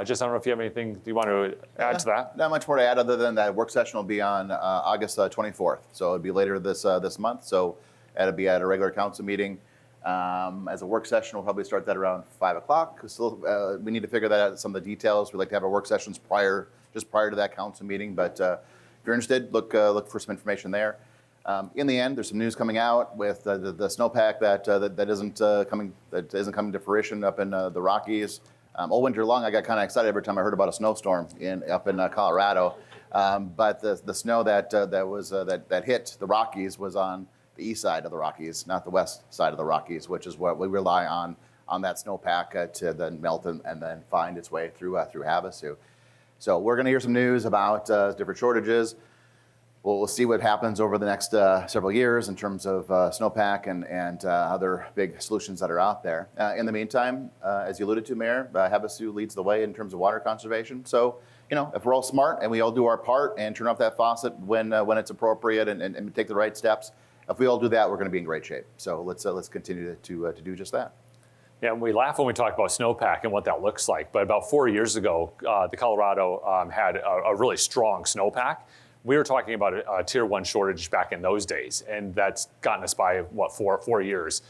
Speaker 1: Just, I don't know if you have anything you want to add to that.
Speaker 2: Not much more to add other than that work session will be on August 24th. So it'll be later this month. So it'll be at a regular council meeting. As a work session, we'll probably start that around 5 o'clock. Still, we need to figure that out, some of the details. We like to have our work sessions just prior to that council meeting. But if you're interested, look for some information there. In the end, there's some news coming out with the snowpack that isn't coming to fruition up in the Rockies. All winter long, I got kind of excited every time I heard about a snowstorm up in Colorado. But the snow that hit the Rockies was on the east side of the Rockies, not the west side of the Rockies, which is what we rely on that snowpack to then melt and then find its way through Havasu. So we're going to hear some news about different shortages. We'll see what happens over the next several years in terms of snowpack and other big solutions that are out there. In the meantime, as you alluded to, Mayor, Havasu leads the way in terms of water conservation. So, if we're all smart and we all do our part and turn off that faucet when it's appropriate and take the right steps, if we all do that, we're going to be in great shape. So let's continue to do just that.
Speaker 1: Yeah, and we laugh when we talk about snowpack and what that looks like. But about 4 years ago, the Colorado had a really strong snowpack. We were talking about a Tier 1 shortage back in those days, and that's gotten us by, 4 years.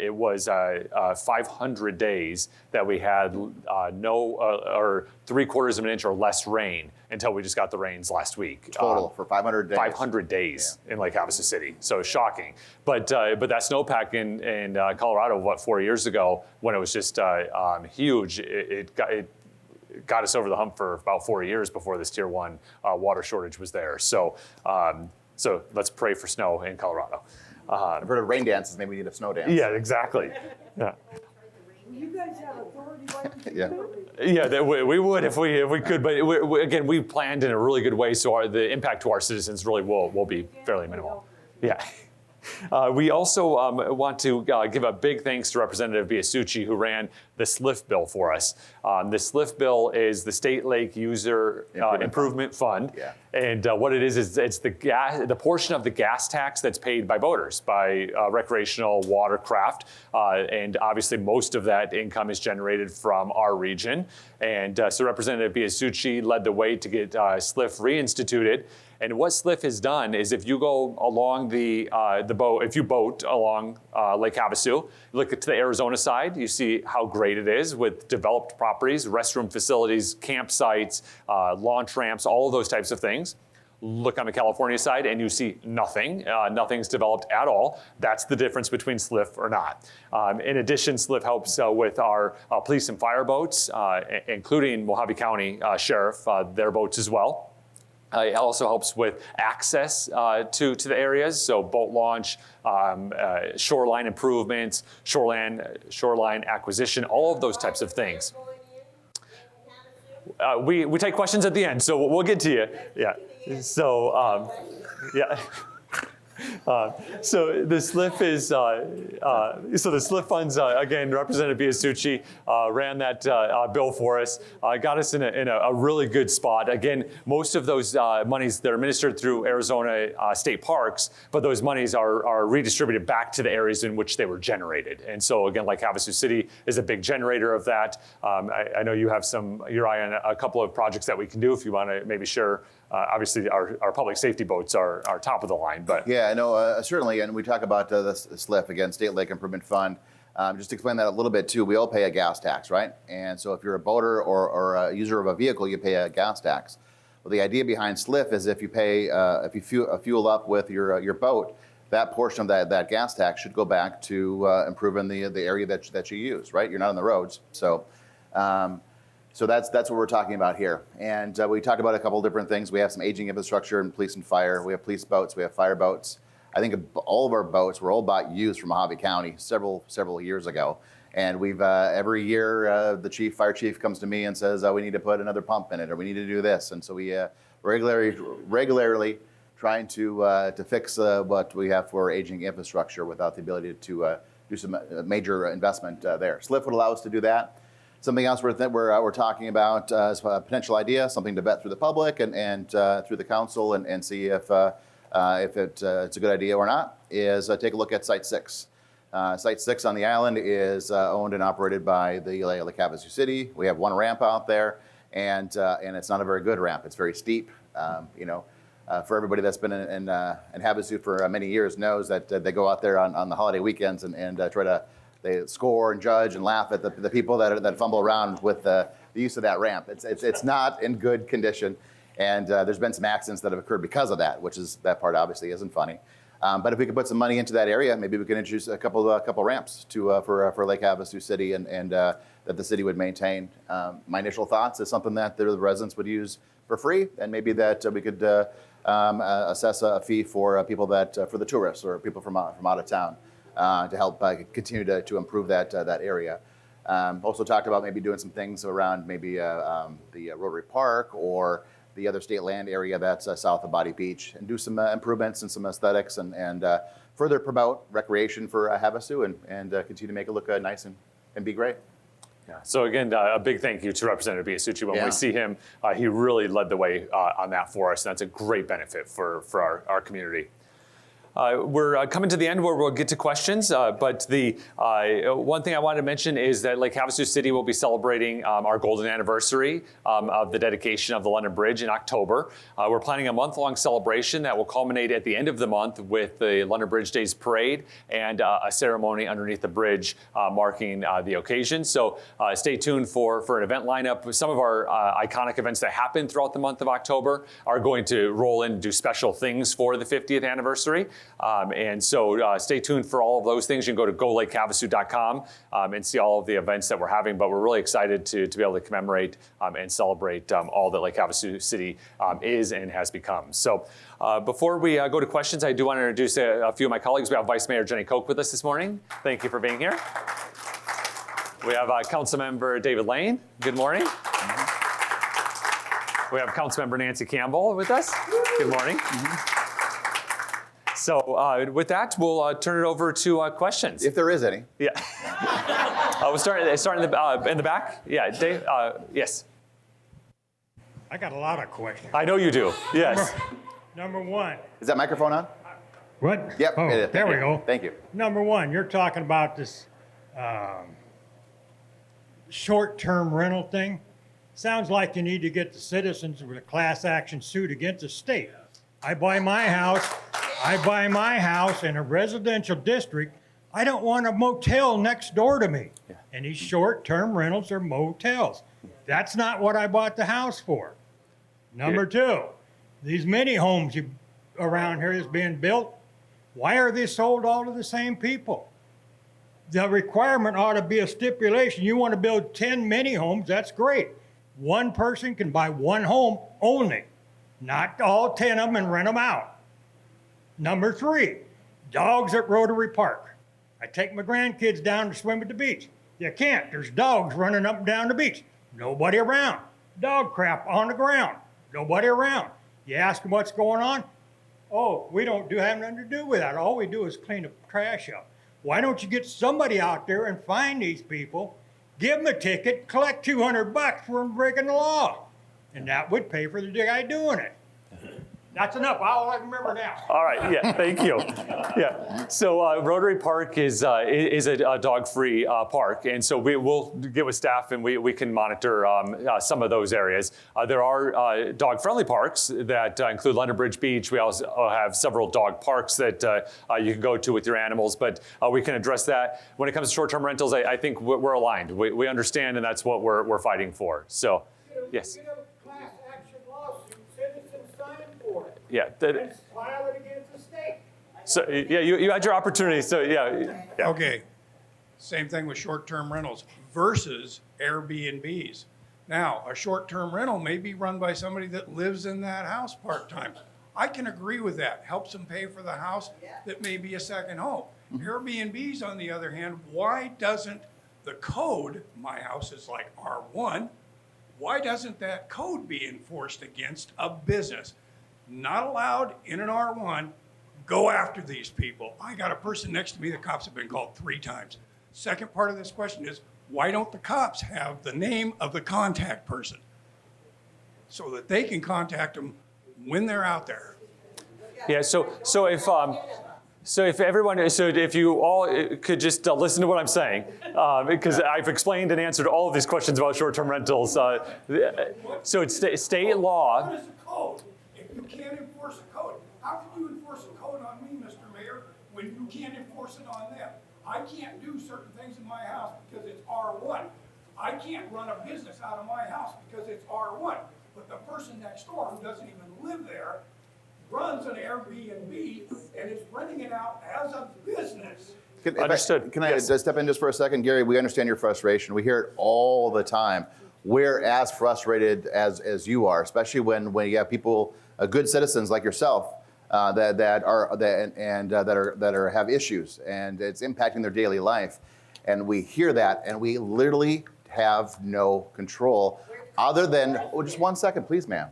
Speaker 1: It was 500 days that we had or 3/4 of an inch or less rain until we just got the rains last week.
Speaker 2: Total for 500 days.
Speaker 1: 500 days in Lake Havasu City, so shocking. But that snowpack in Colorado, 4 years ago, when it was just huge, it got us over the hump for about 4 years before this Tier 1 water shortage was there. So let's pray for snow in Colorado.
Speaker 2: I've heard of rain dances. Maybe we need a snow dance.
Speaker 1: Yeah, exactly. Yeah.
Speaker 3: You guys have authority, why don't you
Speaker 2: Yeah.
Speaker 3: do it?
Speaker 1: Yeah, we would if we could, but again, we planned in a really good way, so the impact to our citizens really will be fairly minimal. Yeah. We also want to give a big thanks to Representative Biasucci, who ran the SLIF bill for us. The SLIF bill is the State Lake User Improvement Fund.
Speaker 2: Yeah.
Speaker 1: And what it is it's the portion of the gas tax that's paid by boaters, by recreational watercraft. And obviously most of that income is generated from our region. And so Representative Biasucci led the way to get SLIF reinstituted. And what SLIF has done is if you go along the boat, if you boat along Lake Havasu, you look to the Arizona side, you see how great it is with developed properties, restroom facilities, campsites, launch ramps, all of those types of things. Look on the California side and you see nothing. Nothing's developed at all. That's the difference between SLIF or not. In addition, SLIF helps with our police and fire boats, including Mojave County Sheriff, their boats as well. It also helps with access to the areas, so boat launch, shoreline improvements, shoreline acquisition, all of those types of things. We take questions at the end, so we'll get to you. Yeah. So yeah. So the SLIF is, so the SLIF funds, again, Representative Biasucci ran that bill for us, got us in a really good spot. Again, most of those monies, they're administered through Arizona state parks, but those monies are redistributed back to the areas in which they were generated. And so again, like Havasu City is a big generator of that. I know you have your eye on a couple of projects that we can do if you want to maybe share. Obviously, our public safety boats are top of the line, but
Speaker 2: yeah, no, certainly. And we talk about the SLIF again, State Lake Improvement Fund. Just to explain that a little bit too, we all pay a gas tax, right? And so if you're a boater or a user of a vehicle, you pay a gas tax. Well, the idea behind SLIF is if you pay, if you fuel up with your boat, that portion of that gas tax should go back to improving the area that you use, right? You're not on the roads, so. So that's what we're talking about here. And we talked about a couple different things. We have some aging infrastructure in police and fire. We have police boats. We have fire boats. I think all of our boats were all bought used from Mojave County several years ago. And we've every year the fire chief comes to me and says we need to put another pump in it or we need to do this. And so we regularly trying to fix what we have for aging infrastructure without the ability to do some major investment there. SLIF would allow us to do that. Something else we're talking about is a potential idea, something to vet through the public and through the council and see if it's a good idea or not, is take a look at Site 6. Site 6 on the island is owned and operated by the Lake Havasu City. We have one ramp out there, and it's not a very good ramp. It's very steep. For everybody that's been in Havasu for many years knows that they go out there on the holiday weekends and try to they score and judge and laugh at the people that fumble around with the use of that ramp. It's not in good condition, and there's been some accidents that have occurred because of that, that part obviously isn't funny. But if we could put some money into that area, maybe we can introduce a couple ramps for Lake Havasu City and that the city would maintain. My initial thoughts is something that the residents would use for free, and maybe that we could assess a fee for people for the tourists or people from out of town. To help continue to improve that area. Also talked about maybe doing some things around maybe the Rotary Park or the other state land area that's south of Body Beach, and do some improvements and some aesthetics and further promote recreation for Havasu and continue to make it look nice and be great.
Speaker 1: Yeah. So again, a big thank you to Representative Biasucci. When we see him, he really led the way on that for us, and that's a great benefit for our community. We're coming to the end where we'll get to questions, but the one thing I wanted to mention is that Lake Havasu City will be celebrating our golden anniversary of the dedication of the London Bridge in October. We're planning a month-long celebration that will culminate at the end of the month with the London Bridge Days Parade and a ceremony underneath the bridge marking the occasion. So stay tuned for an event lineup. Some of our iconic events that happen throughout the month of October are going to roll in and do special things for the 50th anniversary. And so stay tuned for all of those things. You can go to golakehavasu.com and see all of the events that we're having, but we're really excited to be able to commemorate and celebrate all that Lake Havasu City is and has become. So before we go to questions, I do want to introduce a few of my colleagues. We have Vice Mayor Jenny Koch with us this morning. Thank you for being here. We have Councilmember David Lane. Good morning. We have Councilmember Nancy Campbell with us. Good morning. So with that, we'll turn it over to questions.
Speaker 2: If there is any.
Speaker 1: Yeah. We'll start in the back. Yeah, Dave, yes.
Speaker 4: I got a lot of questions.
Speaker 1: I know you do, yes.
Speaker 4: Number one.
Speaker 2: Is that microphone on?
Speaker 4: What?
Speaker 2: Yep.
Speaker 4: Oh,
Speaker 2: it is.
Speaker 4: there we go.
Speaker 2: Thank you.
Speaker 4: Number one, you're talking about this short-term rental thing. Sounds like you need to get the citizens with a class action suit against the state. I buy my house in a residential district. I don't want a motel next door to me. Yeah. And these short-term rentals are motels. That's not what I bought the house for. Number two, these mini homes around here that's being built, why are they sold all to the same people? The requirement ought to be a stipulation. You want to build 10 mini homes, that's great. One person can buy one home only, not all 10 of them and rent them out. Number three, dogs at Rotary Park. I take my grandkids down to swim at the beach. You can't. There's dogs running up and down the beach. Nobody around. Dog crap on the ground. Nobody around. You ask them what's going on? oh, we don't have nothing to do with that. All we do is clean the trash up. Why don't you get somebody out there and find these people, give them a ticket, collect $200 for them breaking the law? And that would pay for the guy doing it. That's enough. All I can remember now.
Speaker 1: All right. Yeah. Thank you. Yeah. So Rotary Park is a dog-free park, and so we'll get with staff and we can monitor some of those areas. There are dog-friendly parks that include London Bridge Beach. We also have several dog parks that you can go to with your animals, but we can address that. When it comes to short-term rentals, I think we're aligned. We understand, and that's what we're fighting for. So, yes.
Speaker 4: Class action lawsuit, citizens sign for it.
Speaker 1: Yeah.
Speaker 4: And file it against the state.
Speaker 1: So yeah, you had your opportunity. So yeah.
Speaker 5: Okay, same thing with short-term rentals versus Airbnbs. Now, a short-term rental may be run by somebody that lives in that house part-time. I can agree with that, helps them pay for the house that may be a second home. Airbnbs, on the other hand, why doesn't the code, my house is like R1, why doesn't that code be enforced against a business? Not allowed in an R1, go after these people. I got a person next to me, the cops have been called 3 times. Second part of this question is, why don't the cops have the name of the contact person so that they can contact them when they're out there?
Speaker 1: Yeah. So if you all could just listen to what I'm saying, because I've explained and answered all of these questions about short-term rentals. So it's state law.
Speaker 5: What is a code? If you can't enforce a code, how can you enforce a code on me, Mr. Mayor, when you can't enforce it on them? I can't do certain things in my house because it's R1. I can't run a business out of my house because it's R1. But the person next door who doesn't even live there runs an Airbnb and is renting it out as a business.
Speaker 1: Understood.
Speaker 2: Can I just step in just for a second? Gary, we understand your frustration. We hear it all the time. We're as frustrated as you are, especially when you have people, good citizens like yourself, that have issues, and it's impacting their daily life. And we hear that, and we literally have no control, other than just 1 second, please, ma'am.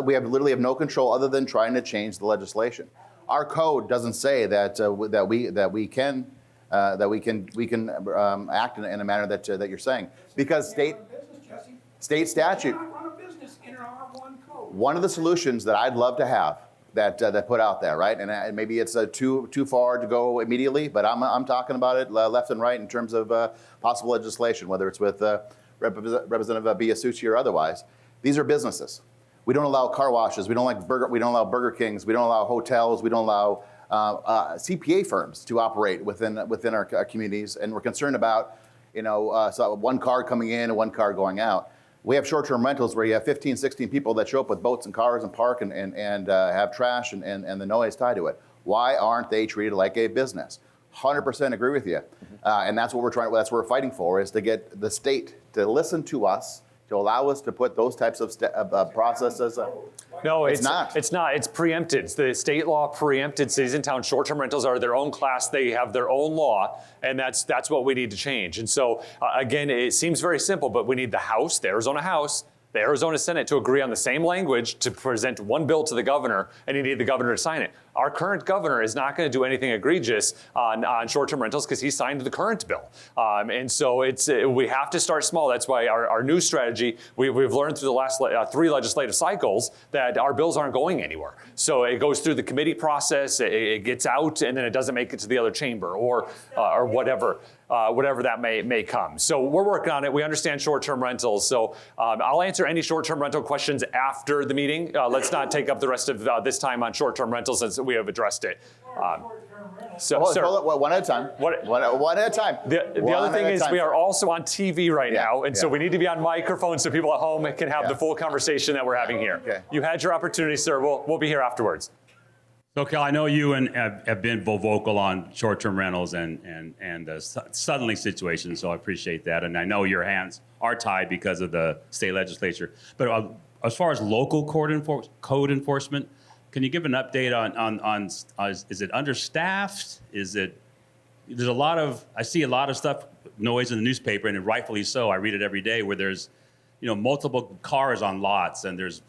Speaker 2: We literally have no control other than trying to change the legislation. Our code doesn't say that we can act in a manner that you're saying, because state statute.
Speaker 5: You cannot run a business in an R1 code.
Speaker 2: One of the solutions that I'd love to have that put out there, right? And maybe it's too far to go immediately, but I'm talking about it left and right in terms of possible legislation, whether it's with Representative Biasucci or otherwise. These are businesses. We don't allow car washes. We don't allow Burger Kings. We don't allow hotels. We don't allow CPA firms to operate within our communities. And we're concerned about, so one car coming in and one car going out. We have short-term rentals where you have 15, 16 people that show up with boats and cars and park and have trash and the noise tied to it. Why aren't they treated like a business? 100% agree with you. And that's what that's what we're fighting for, is to get the state to listen to us, to allow us to put those types of processes.
Speaker 1: No, it's
Speaker 2: not.
Speaker 1: It's not. It's preempted. The state law preempted cities and towns. Short-term rentals are their own class. They have their own law, and that's what we need to change. And so, again, it seems very simple, but we need the House, the Arizona Senate to agree on the same language to present one bill to the governor, and you need the governor to sign it. Our current governor is not going to do anything egregious on short-term rentals because he signed the current bill. And so we have to start small. That's why our new strategy, we've learned through the last 3 legislative cycles that our bills aren't going anywhere. So it goes through the committee process, it gets out, and then it doesn't make it to the other chamber or whatever. Whatever that may come. So we're working on it. We understand short-term rentals. So I'll answer any short-term rental questions after the meeting. Let's not take up the rest of this time on short-term rentals since we have addressed it.
Speaker 2: One at a time. One at a time.
Speaker 1: The other thing is we are also on TV right now, and so we need to be on microphone so people at home can have the full conversation that we're having here.
Speaker 2: Okay.
Speaker 1: You had your opportunity, sir. We'll be here afterwards.
Speaker 6: So, Cal, I know you have been vocal on short-term rentals and suddenly situations, so I appreciate that. And I know your hands are tied because of the state legislature. But as far as local code enforcement, can you give an update on is it understaffed? There's a lot of, I see a lot of stuff, noise in the newspaper, and rightfully so. I read it every day where there's, multiple cars on lots, and there's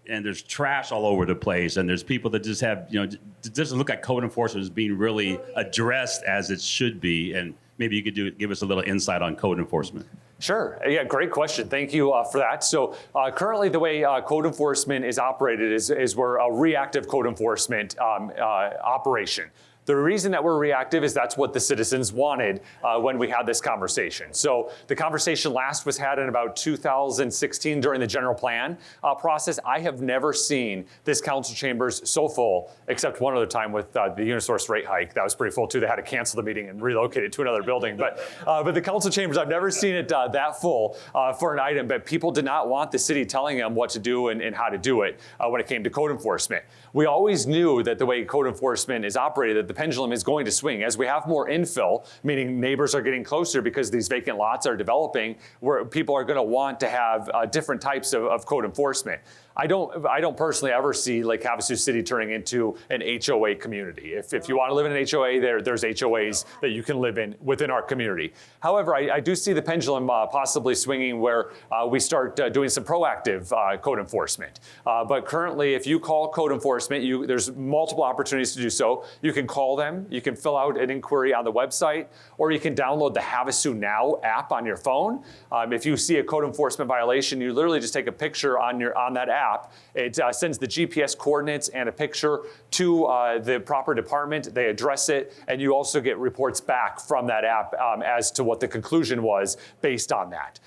Speaker 6: and there's trash all over the place, and there's people that just have, it doesn't look like code enforcement is being really addressed as it should be. And maybe you could give us a little insight on code enforcement.
Speaker 1: Sure. Yeah, great question. Thank you for that. So currently the way code enforcement is operated is we're a reactive code enforcement operation. The reason that we're reactive is that's what the citizens wanted when we had this conversation. So the conversation last was had in about 2016 during the general plan process. I have never seen this council chambers so full, except one other time with the Unisource rate hike. That was pretty full too. They had to cancel the meeting and relocate it to another building. But the council chambers, I've never seen it that full for an item. But people did not want the city telling them what to do and how to do it when it came to code enforcement. We always knew that the way code enforcement is operated, that the pendulum is going to swing. As we have more infill, meaning neighbors are getting closer because these vacant lots are developing, where people are going to want to have different types of code enforcement. I don't personally ever see Lake Havasu City turning into an HOA community. If you want to live in an HOA, there's HOAs that you can live in within our community. However, I do see the pendulum possibly swinging where we start doing some proactive code enforcement. But currently, if you call code enforcement, there's multiple opportunities to do so. You can call them, you can fill out an inquiry on the website, or you can download the Havasu Now app on your phone. If you see a code enforcement violation, you literally just take a picture on that app. It sends the GPS coordinates and a picture to the proper department. They address it, and you also get reports back from that app as to what the conclusion was based on that.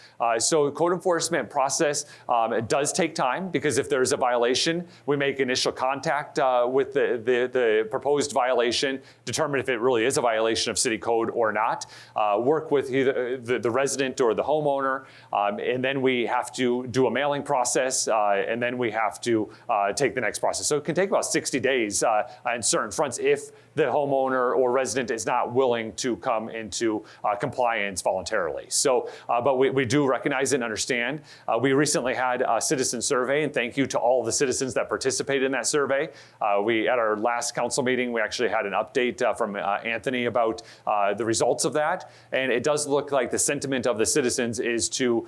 Speaker 1: So code enforcement process it does take time, because if there's a violation, we make initial contact with the proposed violation, determine if it really is a violation of city code or not, work with either the resident or the homeowner, and then we have to do a mailing process, and then we have to take the next process. So it can take about 60 days on certain fronts if the homeowner or resident is not willing to come into compliance voluntarily. So, but we do recognize and understand. We recently had a citizen survey, and thank you to all of the citizens that participated in that survey. At our last council meeting, we actually had an update from Anthony about the results of that. And it does look like the sentiment of the citizens is to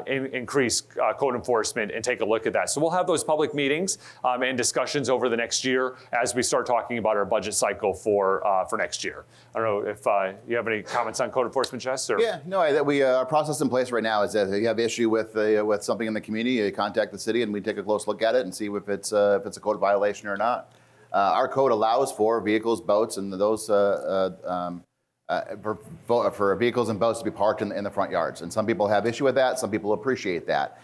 Speaker 1: increase code enforcement and take a look at that. So we'll have those public meetings and discussions over the next year as we start talking about our budget cycle for next year. I don't know if you have any comments on code enforcement, Jess? Or?
Speaker 2: Yeah, no, our process in place right now is that if you have issue with something in the community, you contact the city and we take a close look at it and see if it's a code violation or not. Our code allows for vehicles, boats, and those for vehicles and boats to be parked in the front yards. And some people have issue with that. Some people appreciate that.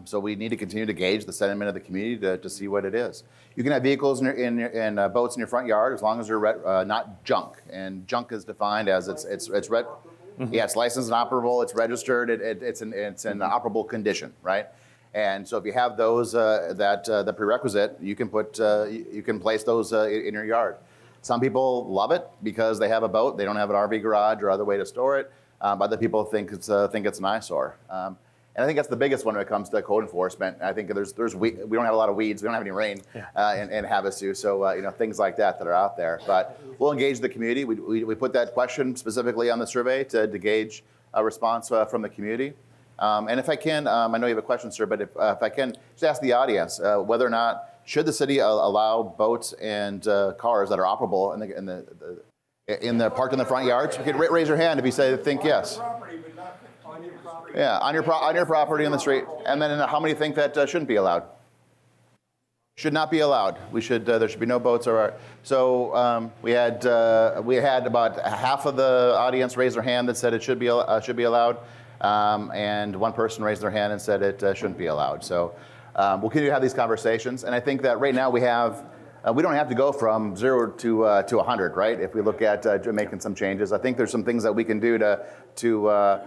Speaker 2: So we need to continue to gauge the sentiment of the community to see what it is. You can have vehicles and boats in your front yard as long as they're not junk. And junk is defined as it's red. Mm-hmm. Yeah, it's licensed and operable. It's registered. It's in operable condition, right? And so if you have those the prerequisite, you can place those in your yard. Some people love it because they have a boat. They don't have an RV garage or other way to store it. Other people think it's an eyesore. And I think that's the biggest one when it comes to code enforcement. I think we don't have a lot of weeds. We don't have any rain in Havasu, so things like that are out there. But we'll engage the community. We put that question specifically on the survey to gauge a response from the community. And if I can, I know you have a question, sir, but if I can just ask the audience whether or not should the city allow boats and cars that are operable in the parked in the front yards? You can raise your hand if you think yes. Yeah, on your property on the street. And then how many think that shouldn't be allowed? Should not be allowed. There should be no boats so we had about half of the audience raise their hand that said it should be allowed, and one person raised their hand and said it shouldn't be allowed. So we'll continue to have these conversations, and I think that right now we don't have to go from 0 to 100, right? If we look at making some changes, I think there's some things that we can do to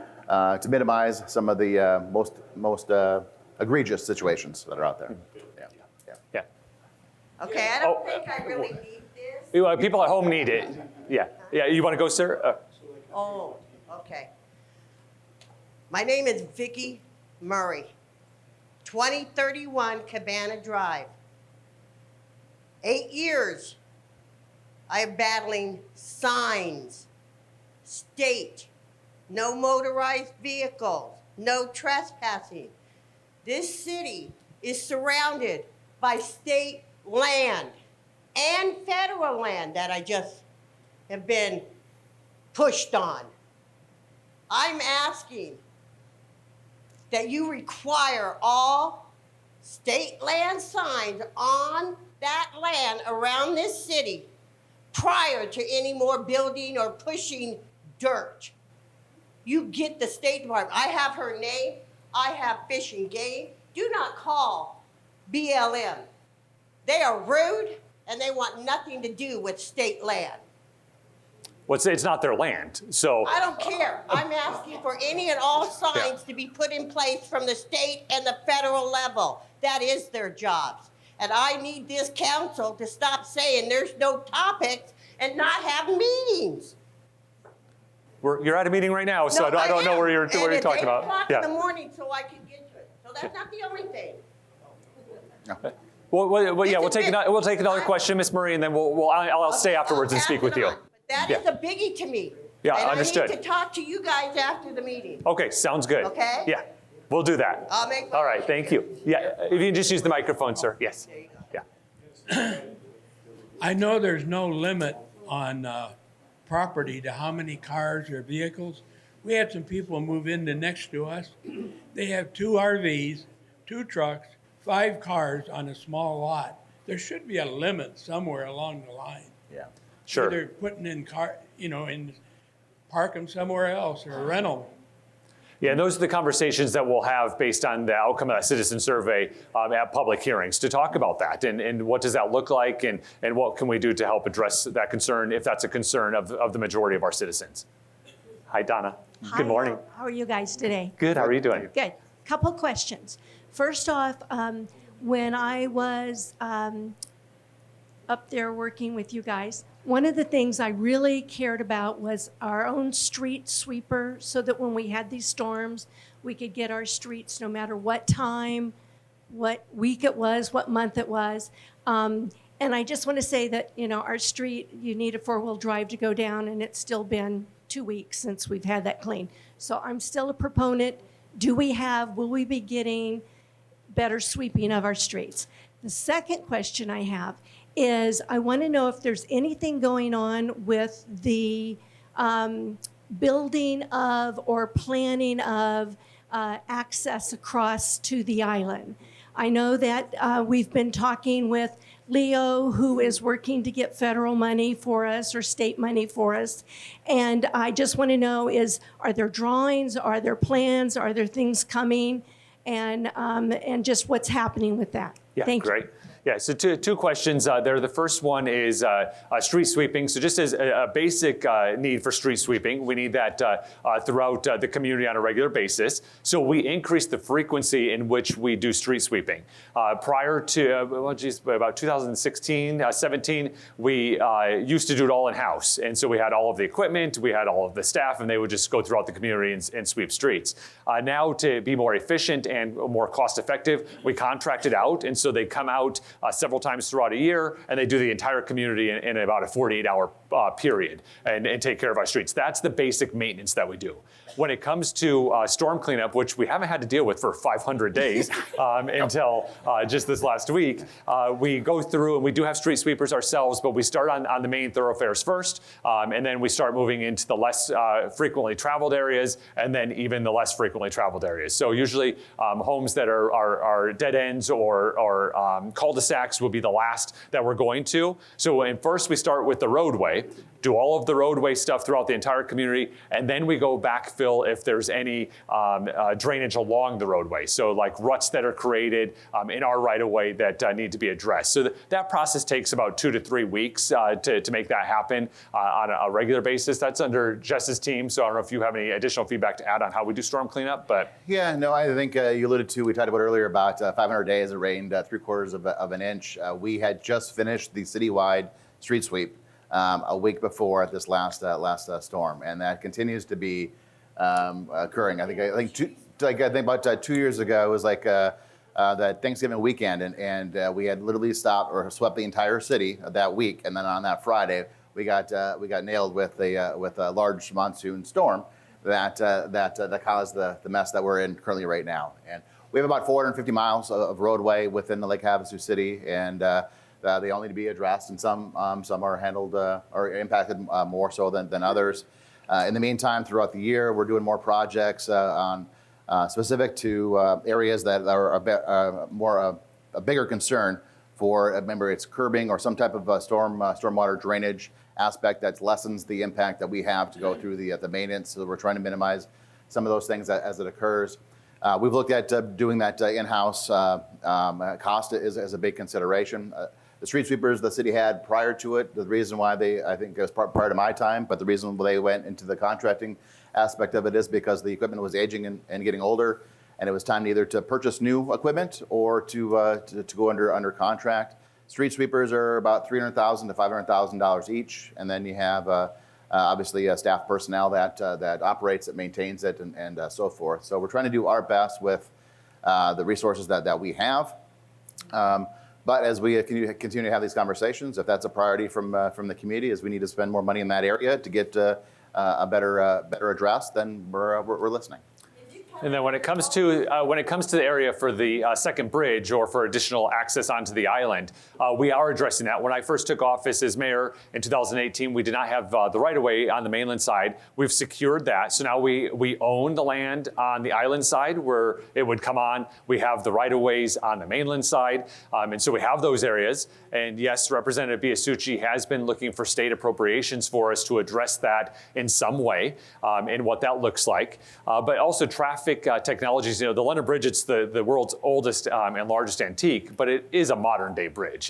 Speaker 2: minimize some of the most egregious situations that are out there.
Speaker 1: Yeah.
Speaker 3: Okay, I don't think I really need this.
Speaker 1: People at home need it. Yeah. You want to go, sir?
Speaker 3: Oh, okay. My name is Vicki Murray, 2031 Cabana Drive. 8 years I am battling signs, state, no motorized vehicles, no trespassing. This city is surrounded by state land and federal land that I just have been pushed on. I'm asking that you require all state land signs on that land around this city prior to any more building or pushing dirt. You get the State Department. I have her name. I have Fish and Game. Do not call BLM. They are rude and they want nothing to do with state land.
Speaker 1: Well, it's not their land, so.
Speaker 3: I don't care. I'm asking for any and all signs to be put in place from the state and the federal level. That is their jobs. And I need this council to stop saying there's no topics and not have meetings.
Speaker 1: You're at a meeting right now, so
Speaker 3: No,
Speaker 1: I don't know where you're
Speaker 3: And
Speaker 1: talking
Speaker 3: it's 8
Speaker 1: about.
Speaker 3: o'clock in the morning so I can get to it. So that's not the only thing.
Speaker 1: Well, yeah, we'll take another question, Miss Murray, and then I'll stay afterwards and
Speaker 3: I'll
Speaker 1: speak
Speaker 3: pass
Speaker 1: with
Speaker 3: it
Speaker 1: you.
Speaker 3: on. But that is a biggie to me.
Speaker 1: Yeah,
Speaker 3: and
Speaker 1: understood.
Speaker 3: I need to talk to you guys after the meeting.
Speaker 1: Okay, sounds good.
Speaker 3: Okay?
Speaker 1: Yeah, we'll do that.
Speaker 3: I'll make.
Speaker 1: All right, thank you. Yeah, if you can just use the microphone, sir. Yes. Yeah.
Speaker 7: I know there's no limit on property to how many cars or vehicles. We had some people move into next to us. They have 2 RVs, 2 trucks, 5 cars on a small lot. There should be a limit somewhere along the line.
Speaker 1: Yeah. Sure.
Speaker 7: Either putting in and park them somewhere else or rental.
Speaker 1: Yeah, and those are the conversations that we'll have based on the outcome of that citizen survey at public hearings to talk about that and what does that look like and what can we do to help address that concern if that's a concern of the majority of our citizens. Hi, Donna.
Speaker 8: Hi,
Speaker 1: Good morning.
Speaker 8: How are you guys today?
Speaker 1: Good. How are you doing?
Speaker 8: Good. Couple questions. First off, when I was up there working with you guys, one of the things I really cared about was our own street sweeper so that when we had these storms, we could get our streets no matter what time, what week it was, what month it was. And I just want to say that, our street, you need a 4-wheel drive to go down, and it's still been 2 weeks since we've had that clean. So I'm still a proponent. Will we be getting better sweeping of our streets? The second question I have is I want to know if there's anything going on with the building of or planning of access across to the island. I know that we've been talking with Leo, who is working to get federal money for us or state money for us. And I just want to know are there drawings, are there plans, are there things coming, and just what's happening with that?
Speaker 1: Yeah,
Speaker 8: Thank
Speaker 1: great.
Speaker 8: you.
Speaker 1: Yeah, so two questions there. The first one is street sweeping. So just as a basic need for street sweeping, we need that throughout the community on a regular basis. So we increased the frequency in which we do street sweeping. Prior to, about 2016, 17, we used to do it all in-house. And so we had all of the equipment, we had all of the staff, and they would just go throughout the community and sweep streets. Now, to be more efficient and more cost-effective, we contract it out, and so they come out several times throughout a year, and they do the entire community in about a 48-hour period and take care of our streets. That's the basic maintenance that we do. When it comes to storm cleanup, which we haven't had to deal with for 500 days until just this last week, we go through and we do have street sweepers ourselves, but we start on the main thoroughfares first, and then we start moving into the less frequently traveled areas, and then even the less frequently traveled areas. So usually homes that are dead ends or cul-de-sacs will be the last that we're going to. So first we start with the roadway, do all of the roadway stuff throughout the entire community, and then we go backfill if there's any drainage along the roadway. So like ruts that are created in our right-of-way that need to be addressed. So that process takes about 2 to 3 weeks to make that happen on a regular basis. That's under Jess's team, so I don't know if you have any additional feedback to add on how we do storm cleanup, but.
Speaker 2: Yeah, no, I think you alluded to, we talked about earlier about 500 days, it rained 3/4 of an inch. We had just finished the citywide street sweep a week before this last storm, and that continues to be occurring. I think about 2 years ago, it was like that Thanksgiving weekend, and we had literally stopped or swept the entire city that week, and then on that Friday, we got nailed with a large monsoon storm that caused the mess that we're in currently right now. And we have about 450 miles of roadway within the Lake Havasu City, and they all need to be addressed, and some are handled or impacted more so than others. In the meantime, throughout the year, we're doing more projects on specific to areas that are a bigger concern for, remember, it's curbing or some type of stormwater drainage aspect that lessens the impact that we have to go through the maintenance. So we're trying to minimize some of those things as it occurs. We've looked at doing that in-house. Cost is a big consideration. The street sweepers the city had prior to it, the reason why I think it was prior to my time, but the reason they went into the contracting aspect of it is because the equipment was aging and getting older, and it was time either to purchase new equipment or to go under contract. Street sweepers are about $300,000 to $500,000 each, and then you have obviously staff personnel that operates, that maintains it, and so forth. So we're trying to do our best with the resources that we have. But as we continue to have these conversations, if that's a priority from the community, is we need to spend more money in that area to get a better address, then we're listening.
Speaker 1: And then when it comes to the area for the second bridge or for additional access onto the island, we are addressing that. When I first took office as mayor in 2018, we did not have the right-of-way on the mainland side. We've secured that. So now we own the land on the island side where it would come on. We have the right-of-ways on the mainland side. And so we have those areas. And yes, Representative Biasucci has been looking for state appropriations for us to address that in some way and what that looks like. But also traffic technologies. The London Bridge, it's the world's oldest and largest antique, but it is a modern day bridge.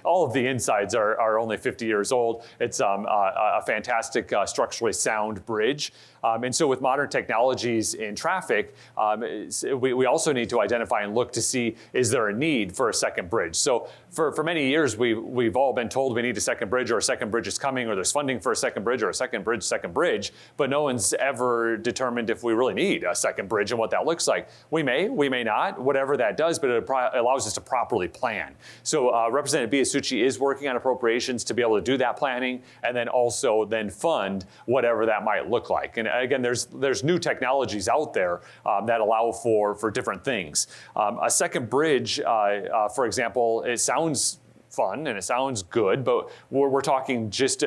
Speaker 1: All of the insides are only 50 years old. It's a fantastic structurally sound bridge. And so with modern technologies in traffic, we also need to identify and look to see, is there a need for a second bridge? So for many years, we've all been told we need a second bridge, or a second bridge is coming, or there's funding for a second bridge, or a second bridge, but no one's ever determined if we really need a second bridge and what that looks like. We may not, whatever that does, but it allows us to properly plan. So Representative Biasucci is working on appropriations to be able to do that planning, and then also then fund whatever that might look like. And again, there's new technologies out there that allow for different things. A second bridge, for example, it sounds fun and it sounds good, but we're talking just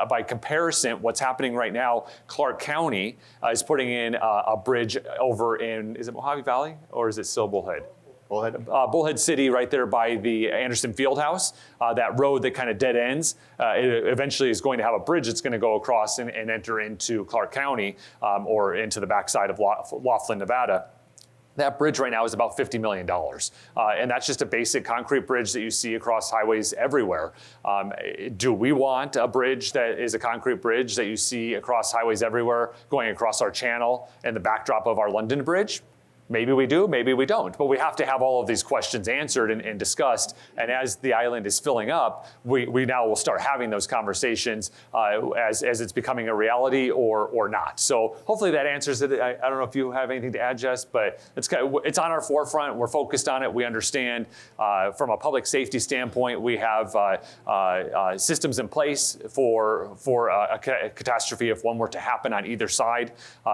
Speaker 1: by comparison, what's happening right now. Clark County is putting in a bridge over in, is it Mojave Valley or is it still Bullhead? Bullhead City, right there by the Anderson Fieldhouse. That road that kind of dead ends, it eventually is going to have a bridge that's going to go across and enter into Clark County or into the backside of Laughlin, Nevada. That bridge right now is about $50 million. And that's just a basic concrete bridge that you see across highways everywhere. Do we want a bridge that is a concrete bridge that you see across highways everywhere going across our channel and the backdrop of our London Bridge? Maybe we do, maybe we don't. But we have to have all of these questions answered and discussed. And as the island is filling up, we now will start having those conversations as it's becoming a reality or not. So hopefully that answers it. I don't know if you have anything to add, Jess, but it's on our forefront. We're focused on it. We understand from a public safety standpoint, we have systems in place for a catastrophe if one were to happen on either side.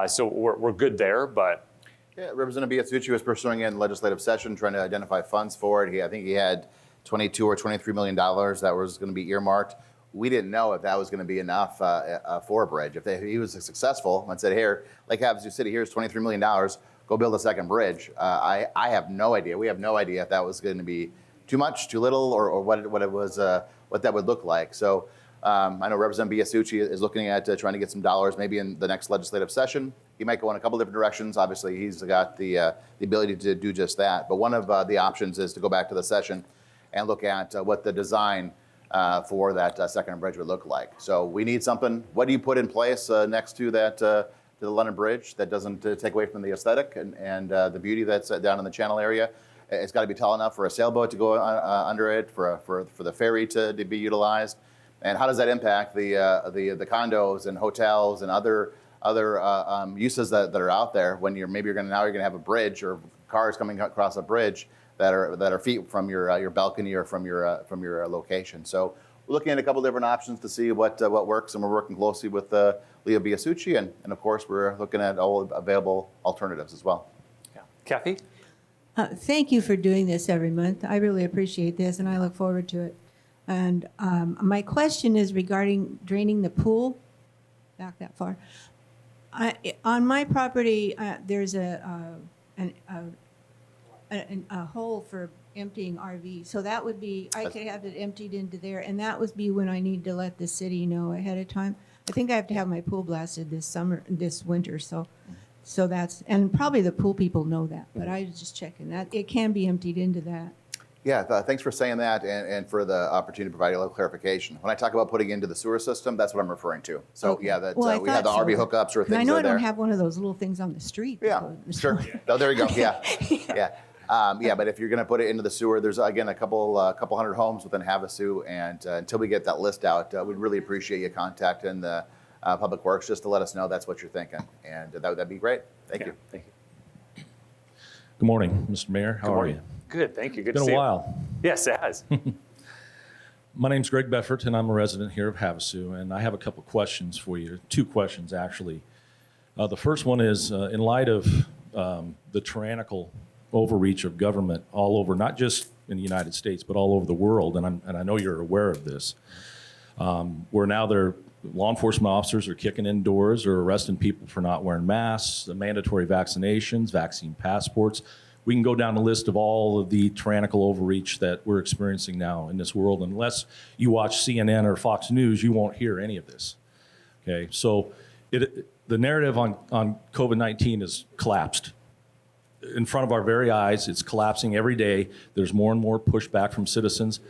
Speaker 1: So we're good there, but.
Speaker 2: Yeah, Representative Biasucci was pursuing it in legislative session, trying to identify funds for it. I think he had $22 or $23 million that was going to be earmarked. We didn't know if that was going to be enough for a bridge. If he was successful and said, here, Lake Havasu City, here's $23 million, go build a second bridge. I have no idea. We have no idea if that was going to be too much, too little, or what that would look like. So I know Representative Biasucci is looking at trying to get some dollars maybe in the next legislative session. He might go in a couple different directions. Obviously, he's got the ability to do just that. But one of the options is to go back to the session and look at what the design for that second bridge would look like. So we need something. What do you put in place next to that to the London Bridge that doesn't take away from the aesthetic and the beauty that's down in the channel area? It's got to be tall enough for a sailboat to go under it, for the ferry to be utilized. And how does that impact the condos and hotels and other uses that are out there when you're going to have a bridge or cars coming across a bridge that are feet from your balcony or from your location. So we're looking at a couple different options to see what works, and we're working closely with Leo Biasucci, and of course we're looking at all available alternatives as well.
Speaker 1: Yeah. Kathy?
Speaker 9: Thank you for doing this every month. I really appreciate this, and I look forward to it. And my question is regarding draining the pool. Back that far. On my property, there's a hole for emptying RVs. So that would be, I could have it emptied into there, and that would be when I need to let the city know ahead of time. I think I have to have my pool blasted this winter. So that's, and probably the pool people know that, but I was just checking that. It can be emptied into that.
Speaker 2: Yeah, thanks for saying that and for the opportunity to provide a little clarification. When I talk about putting into the sewer system, that's what I'm referring to. So
Speaker 9: Okay.
Speaker 2: yeah, that
Speaker 9: Well,
Speaker 2: we have the
Speaker 9: I thought
Speaker 2: RV
Speaker 9: so.
Speaker 2: hookups or
Speaker 9: And
Speaker 2: things
Speaker 9: I know I
Speaker 2: there.
Speaker 9: don't have one of those little things on the street.
Speaker 2: Yeah, sure. Oh, there you go. Yeah, yeah. But if you're going to put it into the sewer, there's again a couple hundred homes within Havasu, and until we get that list out, we'd really appreciate you contacting the Public Works just to let us know that's what you're thinking, and that'd be great. Thank you.
Speaker 1: Thank you.
Speaker 10: Good morning, Mr. Mayor. How are you?
Speaker 1: Good, thank you. Good
Speaker 10: Been
Speaker 1: to see
Speaker 10: a
Speaker 1: you.
Speaker 10: while.
Speaker 1: Yes, it has.
Speaker 10: My name's Greg Beffert, and I'm a resident here of Havasu, and I have a couple questions for you. 2 questions, actually. The first one is, in light of the tyrannical overreach of government all over, not just in the United States, but all over the world, and I know you're aware of this, where now law enforcement officers are kicking in doors or arresting people for not wearing masks, the mandatory vaccinations, vaccine passports. We can go down the list of all of the tyrannical overreach that we're experiencing now in this world. Unless you watch CNN or Fox News, you won't hear any of this. Okay, so the narrative on COVID-19 has collapsed. In front of our very eyes, it's collapsing every day. There's more and more pushback from citizens.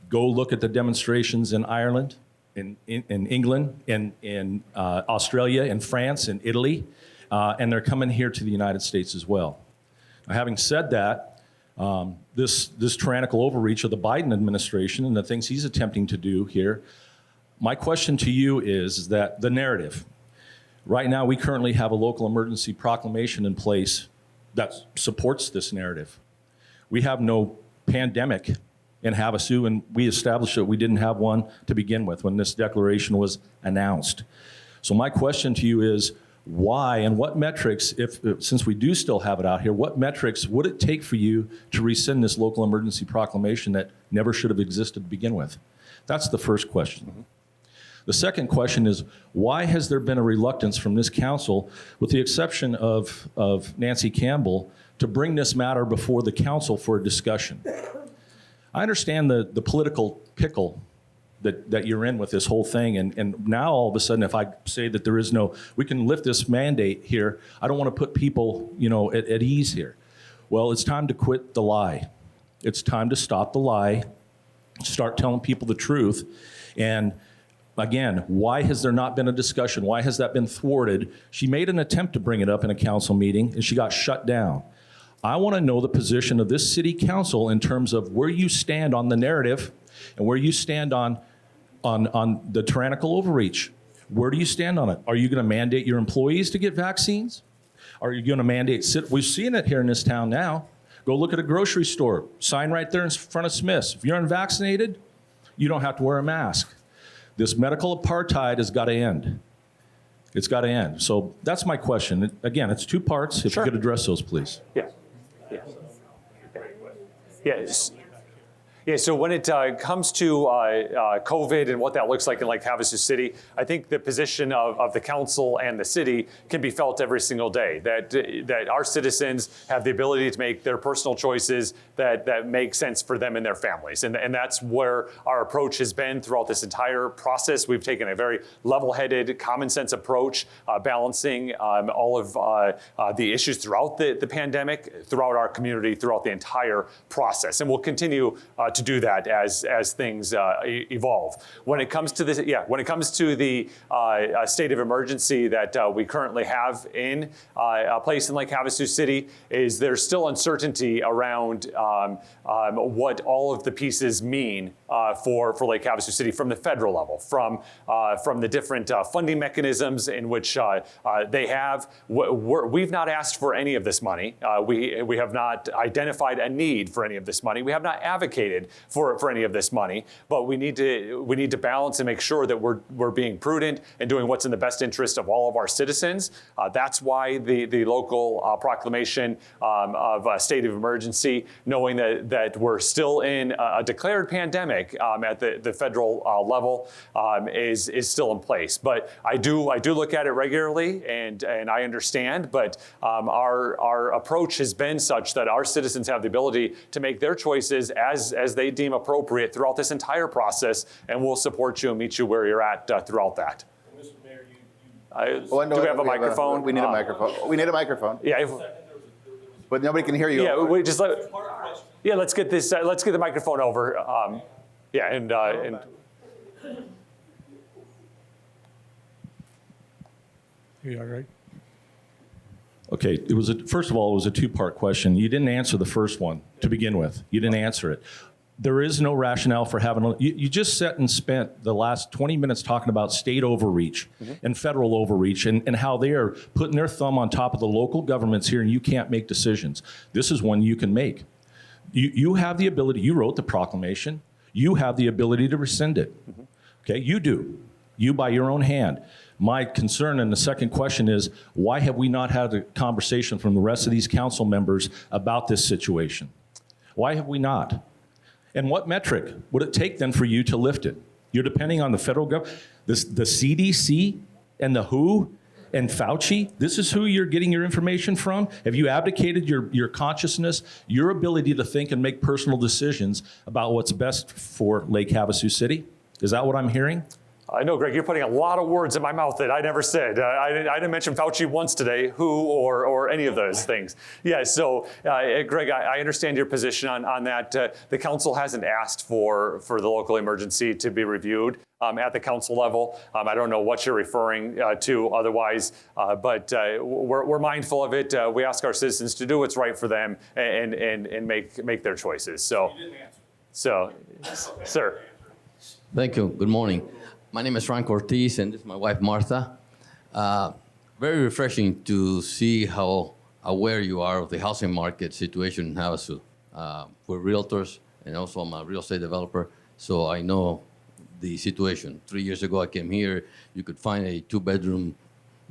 Speaker 10: Go look at the demonstrations in Ireland, in England, in Australia, in France, in Italy, and they're coming here to the United States as well. Now, having said that, this tyrannical overreach of the Biden administration and the things he's attempting to do here, my question to you is that the narrative. Right now, we currently have a local emergency proclamation in place that supports this narrative. We have no pandemic in Havasu, and we established that we didn't have one to begin with when this declaration was announced. So my question to you is, why and what metrics, since we do still have it out here, what metrics would it take for you to rescind this local emergency proclamation that never should have existed to begin with? That's the first question. Mm-hmm. The second question is, why has there been a reluctance from this council, with the exception of Nancy Campbell, to bring this matter before the council for a discussion? I understand the political pickle that you're in with this whole thing, and now all of a sudden, if I say that there is no, we can lift this mandate here, I don't want to put people, at ease here. Well, it's time to quit the lie. It's time to stop the lie, start telling people the truth, and again, why has there not been a discussion? Why has that been thwarted? She made an attempt to bring it up in a council meeting, and she got shut down. I want to know the position of this city council in terms of where you stand on the narrative and where you stand on the tyrannical overreach. Where do you stand on it? Are you going to mandate your employees to get vaccines? Are you going to mandate, we've seen it here in this town now. Go look at a grocery store, sign right there in front of Smith's. If you're unvaccinated, you don't have to wear a mask. This medical apartheid has got to end. It's got to end. So that's my question. Again, it's 2 parts. If you could address those, please.
Speaker 1: Yeah. Yes. Yeah, so when it comes to COVID and what that looks like in Havasu City, I think the position of the council and the city can be felt every single day, that our citizens have the ability to make their personal choices that make sense for them and their families. And that's where our approach has been throughout this entire process. We've taken a very level-headed, common sense approach, balancing all of the issues throughout the pandemic, throughout our community, throughout the entire process. And we'll continue to do that as things evolve. When it comes to this, when it comes to the state of emergency that we currently have in a place in Lake Havasu City, is there's still uncertainty around what all of the pieces mean for Lake Havasu City from the federal level, from the different funding mechanisms in which they have. We've not asked for any of this money. We have not identified a need for any of this money. We have not advocated for any of this money. But we need to balance and make sure that we're being prudent and doing what's in the best interest of all of our citizens. That's why the local proclamation of a state of emergency, knowing that we're still in a declared pandemic at the federal level, is still in place. But I do look at it regularly, and I understand. But our approach has been such that our citizens have the ability to make their choices as they deem appropriate throughout this entire process, and we'll support you and meet you where you're at throughout that.
Speaker 10: Mr. Mayor,
Speaker 1: Do we have a microphone?
Speaker 2: We need a microphone. We need a microphone.
Speaker 1: Yeah.
Speaker 2: But nobody can hear you.
Speaker 1: Yeah. We just let's get this. Let's get the microphone over. Yeah. And.
Speaker 7: You all right?
Speaker 10: Okay, first of all, it was a two-part question. You didn't answer the first one to begin with. You didn't answer it. There is no rationale for having, you just sat and spent the last 20 minutes talking about state overreach and federal overreach and how they are putting their thumb on top of the local governments here, and you can't make decisions. This is one you can make. You have the ability, you wrote the proclamation, you have the ability to rescind it. Okay, you do. You by your own hand. My concern and the second question is, why have we not had a conversation from the rest of these council members about this situation? Why have we not? And what metric would it take then for you to lift it? You're depending on the federal government, the CDC and the WHO and Fauci. This is who you're getting your information from? Have you abdicated your consciousness, your ability to think and make personal decisions about what's best for Lake Havasu City? Is that what I'm hearing?
Speaker 1: I know, Greg, you're putting a lot of words in my mouth that I never said. I didn't mention Fauci once today, who or any of those things. Yeah, so Greg, I understand your position on that. The council hasn't asked for the local emergency to be reviewed at the council level. I don't know what you're referring to otherwise, but we're mindful of it. We ask our citizens to do what's right for them and make their choices. So, sir.
Speaker 11: Thank you. Good morning. My name is Frank Ortiz, and this is my wife, Martha. Very refreshing to see how aware you are of the housing market situation in Havasu. We're realtors, and also I'm a real estate developer, so I know the situation. 3 years ago, I came here. You could find a two-bedroom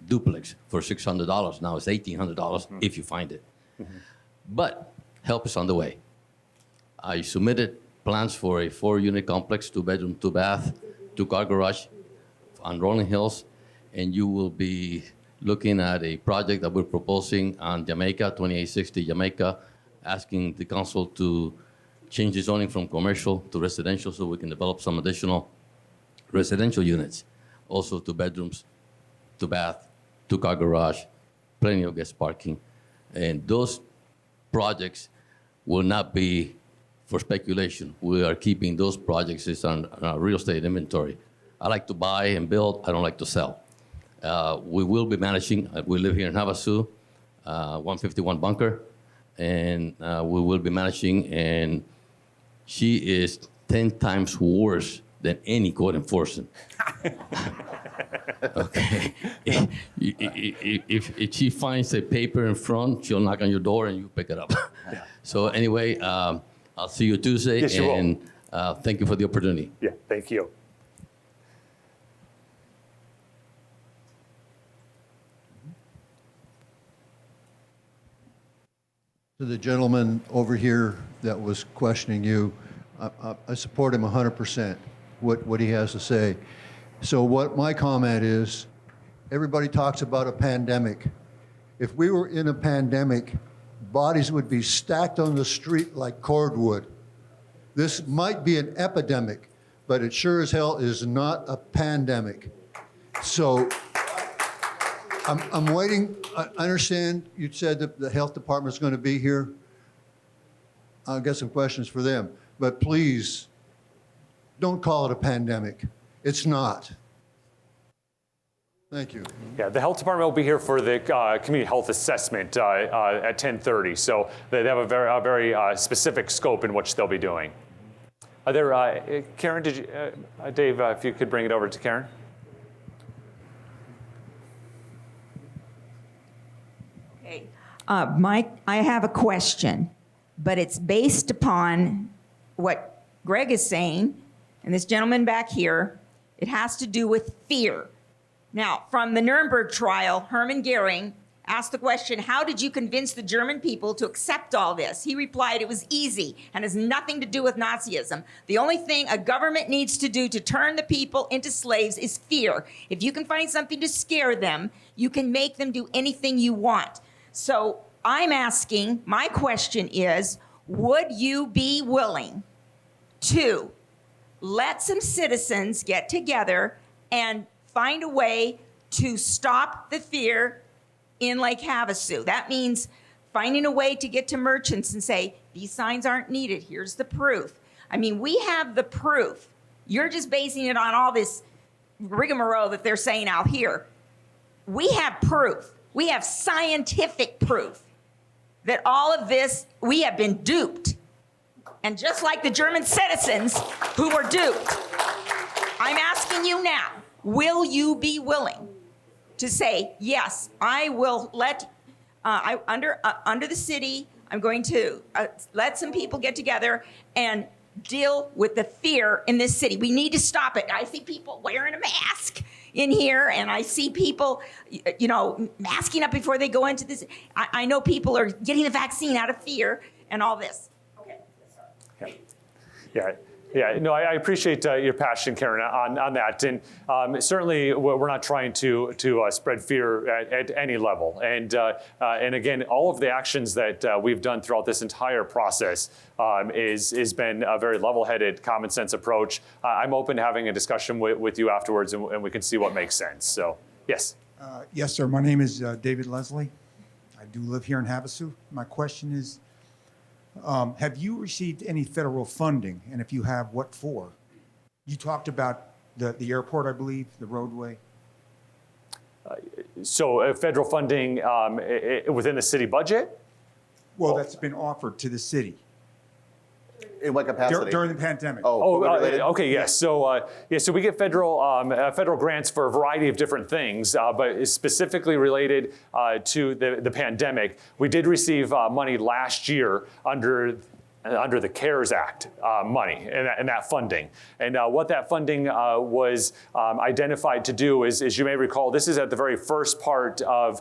Speaker 11: duplex for $600. Now it's $1,800 if you find it. But help is on the way. I submitted plans for a 4-unit complex, 2-bedroom, 2-bath, 2-car garage on Rolling Hills, and you will be looking at a project that we're proposing on Jamaica, 2860 Jamaica, asking the council to change the zoning from commercial to residential so we can develop some additional residential units. Also 2 bedrooms, 2-bath, 2-car garage, plenty of guest parking. And those projects will not be for speculation. We are keeping those projects on our real estate inventory. I like to buy and build. I don't like to sell. We will be managing. We live here in Havasu, 151 Bunker, and we will be managing. And she is 10 times worse than any code enforcement. Okay. If she finds a paper in front, she'll knock on your door and you pick it up. So anyway. I'll see you Tuesday,
Speaker 1: yes, you
Speaker 11: and thank you for the opportunity.
Speaker 1: Yeah, thank you.
Speaker 12: To the gentleman over here that was questioning you, I support him 100%, what he has to say. So what my comment is, everybody talks about a pandemic. If we were in a pandemic, bodies would be stacked on the street like cordwood. This might be an epidemic, but it sure as hell is not a pandemic. So I'm waiting. I understand you said that the health department is going to be here. I'll get some questions for them. But please, don't call it a pandemic. It's not. Thank you.
Speaker 1: Yeah, the health department will be here for the community health assessment at 10:30. So they have a very specific scope in which they'll be doing. Are there, Karen, did you, Dave, if you could bring it over to Karen.
Speaker 13: Okay. Mike, I have a question, but it's based upon what Greg is saying, and this gentleman back here, it has to do with fear. Now, from the Nuremberg trial, Hermann Goering asked the question, how did you convince the German people to accept all this? He replied, it was easy and has nothing to do with Nazism. The only thing a government needs to do to turn the people into slaves is fear. If you can find something to scare them, you can make them do anything you want. So I'm asking, my question is, would you be willing to let some citizens get together and find a way to stop the fear in Lake Havasu? That means finding a way to get to merchants and say, these signs aren't needed, here's the proof. I mean, we have the proof. You're just basing it on all this rigmarole that they're saying out here. We have proof. We have scientific proof that all of this, we have been duped. And just like the German citizens who were duped, I'm asking you now, will you be willing to say, yes, I will let, under the city, I'm going to let some people get together and deal with the fear in this city. We need to stop it. I see people wearing a mask in here, and I see people, masking up before they go into this. I know people are getting the vaccine out of fear and all this. Okay.
Speaker 1: Yeah, no, I appreciate your passion, Karen, on that. And certainly we're not trying to spread fear at any level. And again, all of the actions that we've done throughout this entire process has been a very level-headed, common sense approach. I'm open to having a discussion with you afterwards, and we can see what makes sense. So, yes.
Speaker 14: Yes, sir. My name is David Leslie. I do live here in Havasu. My question is, have you received any federal funding? And if you have, what for? You talked about the airport, I believe, the roadway.
Speaker 1: So federal funding within the city budget?
Speaker 14: Well, that's been offered to the city.
Speaker 2: In what capacity?
Speaker 14: During the pandemic.
Speaker 1: Okay, yes. So we get federal grants for a variety of different things, but specifically related to the pandemic. We did receive money last year under the CARES Act money and that funding. And what that funding was identified to do is, as you may recall, this is at the very first part of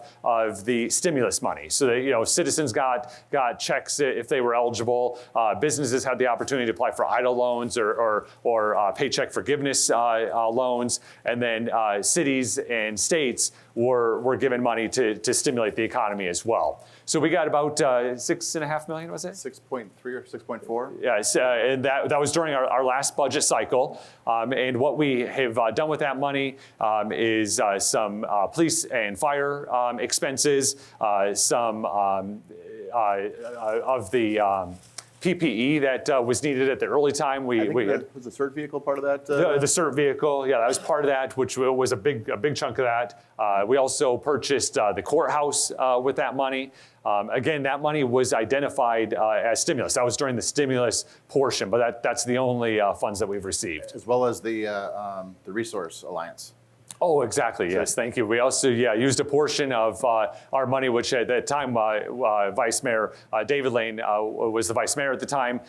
Speaker 1: the stimulus money. So that, citizens got checks if they were eligible. Businesses had the opportunity to apply for EIDL loans or paycheck forgiveness loans. And then cities and states were given money to stimulate the economy as well. So we got about $6.5 million, was it?
Speaker 2: 6.3 or 6.4?
Speaker 1: Yes, and that was during our last budget cycle. And what we have done with that money is some police and fire expenses, some of the PPE that was needed at the early time.
Speaker 2: Was the CERT vehicle part of that?
Speaker 1: The CERT vehicle, yeah, that was part of that, which was a big chunk of that. We also purchased the courthouse with that money. Again, that money was identified as stimulus. That was during the stimulus portion, but that's the only funds that we've received.
Speaker 2: As well as the Resource Alliance.
Speaker 1: Oh, exactly. Yes, thank you. We also, used a portion of our money, which at that time, Vice Mayor David Lane was the Vice Mayor at the time.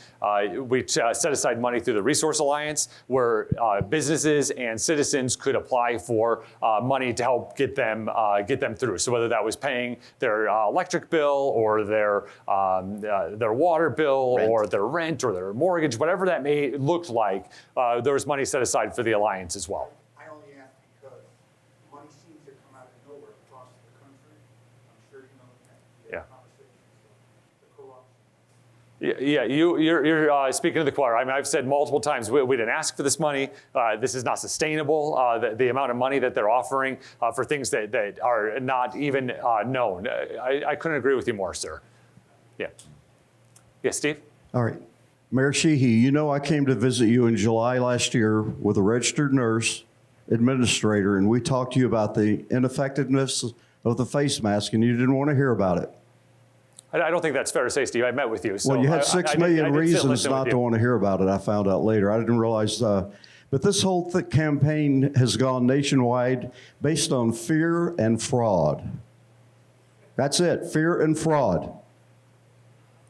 Speaker 1: We set aside money through the Resource Alliance, where businesses and citizens could apply for money to help get them through. So whether that was paying their electric bill or their water bill or their rent or their mortgage, whatever that may look like, there was money set aside for the Alliance as well. Yeah, you're speaking to the choir. I mean, I've said multiple times, we didn't ask for this money. This is not sustainable. The amount of money that they're offering for things that are not even known. I couldn't agree with you more, sir. Yeah. Yes, Steve?
Speaker 15: All right. Mayor Sheehy, I came to visit you in July last year with a registered nurse administrator, and we talked to you about the ineffectiveness of the face mask, and you didn't want to hear about it.
Speaker 1: I don't think that's fair to say, Steve. I met with you. So
Speaker 15: well, you had 6 million reasons not to want to hear about it. I found out later. I didn't realize. But this whole campaign has gone nationwide based on fear and fraud. That's it, fear and fraud.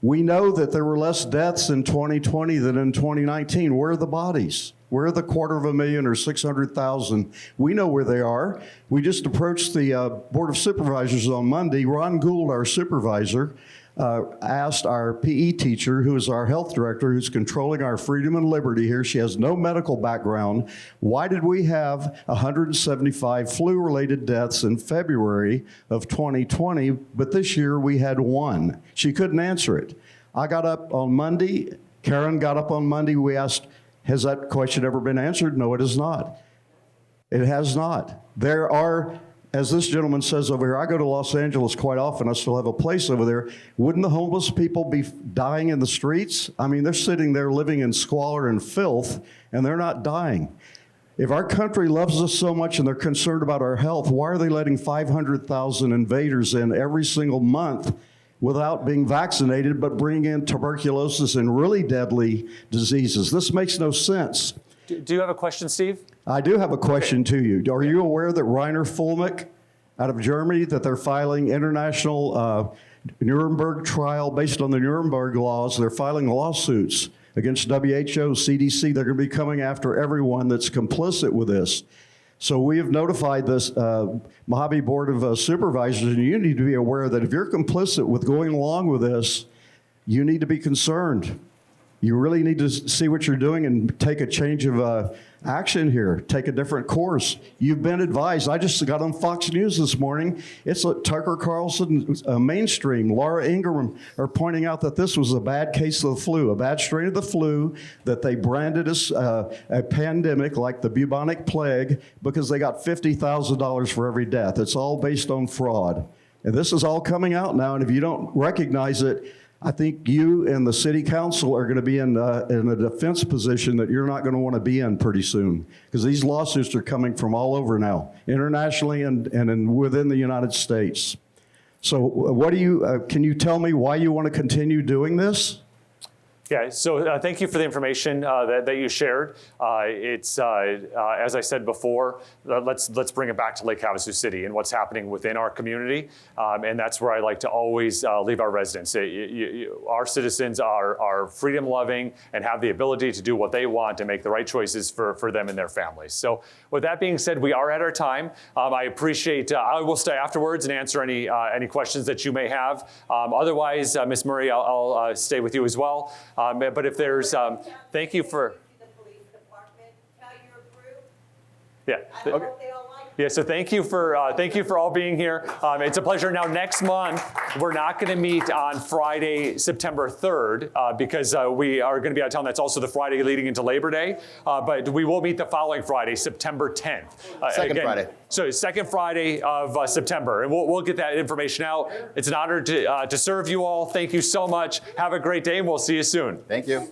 Speaker 15: We know that there were less deaths in 2020 than in 2019. Where are the bodies? Where are the 250,000 or 600,000? We know where they are. We just approached the Board of Supervisors on Monday. Ron Gould, our supervisor, asked our PE teacher, who is our health director, who's controlling our freedom and liberty here. She has no medical background. Why did we have 175 flu-related deaths in February of 2020, but this year we had 1? She couldn't answer it. I got up on Monday. Karen got up on Monday. We asked, has that question ever been answered? No, it has not. It has not. There are, as this gentleman says over here, I go to Los Angeles quite often. I still have a place over there. Wouldn't the homeless people be dying in the streets? I mean, they're sitting there living in squalor and filth, and they're not dying. If our country loves us so much and they're concerned about our health, why are they letting 500,000 invaders in every single month without being vaccinated, but bringing in tuberculosis and really deadly diseases? This makes no sense.
Speaker 1: Do you have a question, Steve?
Speaker 15: I do have a question to you. Are you aware that Rainer Fulmick out of Germany, that they're filing international Nuremberg trial based on the Nuremberg laws? They're filing lawsuits against WHO, CDC. They're going to be coming after everyone that's complicit with this. So we have notified this Mojave Board of Supervisors, and you need to be aware that if you're complicit with going along with this, you need to be concerned. You really need to see what you're doing and take a change of action here. Take a different course. You've been advised. I just got on Fox News this morning. It's Tucker Carlson, Mainstream, Laura Ingraham are pointing out that this was a bad case of the flu, a bad strain of the flu that they branded as a pandemic like the bubonic plague because they got $50,000 for every death. It's all based on fraud. And this is all coming out now, and if you don't recognize it, I think you and the city council are going to be in a defense position that you're not going to want to be in pretty soon, because these lawsuits are coming from all over now, internationally and within the United States. So what do you, can you tell me why you want to continue doing this?
Speaker 1: Yeah, so thank you for the information that you shared. It's as I said before, let's bring it back to Lake Havasu City and what's happening within our community, and that's where I like to always leave our residents. Our citizens are freedom-loving and have the ability to do what they want and make the right choices for them and their families. So with that being said, we are at our time. I appreciate, I will stay afterwards and answer any questions that you may have. Otherwise, Ms. Murray, I'll stay with you as well. But if there's, thank you for. Yeah. Okay. Yeah, so thank you for all being here. It's a pleasure. Now, next month, we're not going to meet on Friday, September 3rd, because we are going to be out of town. That's also the Friday leading into Labor Day. But we will meet the following Friday, September 10th.
Speaker 2: Second Friday.
Speaker 1: So second Friday of September. And we'll get that information out. It's an honor to serve you all. Thank you so much. Have a great day, and we'll see you soon.
Speaker 2: Thank you.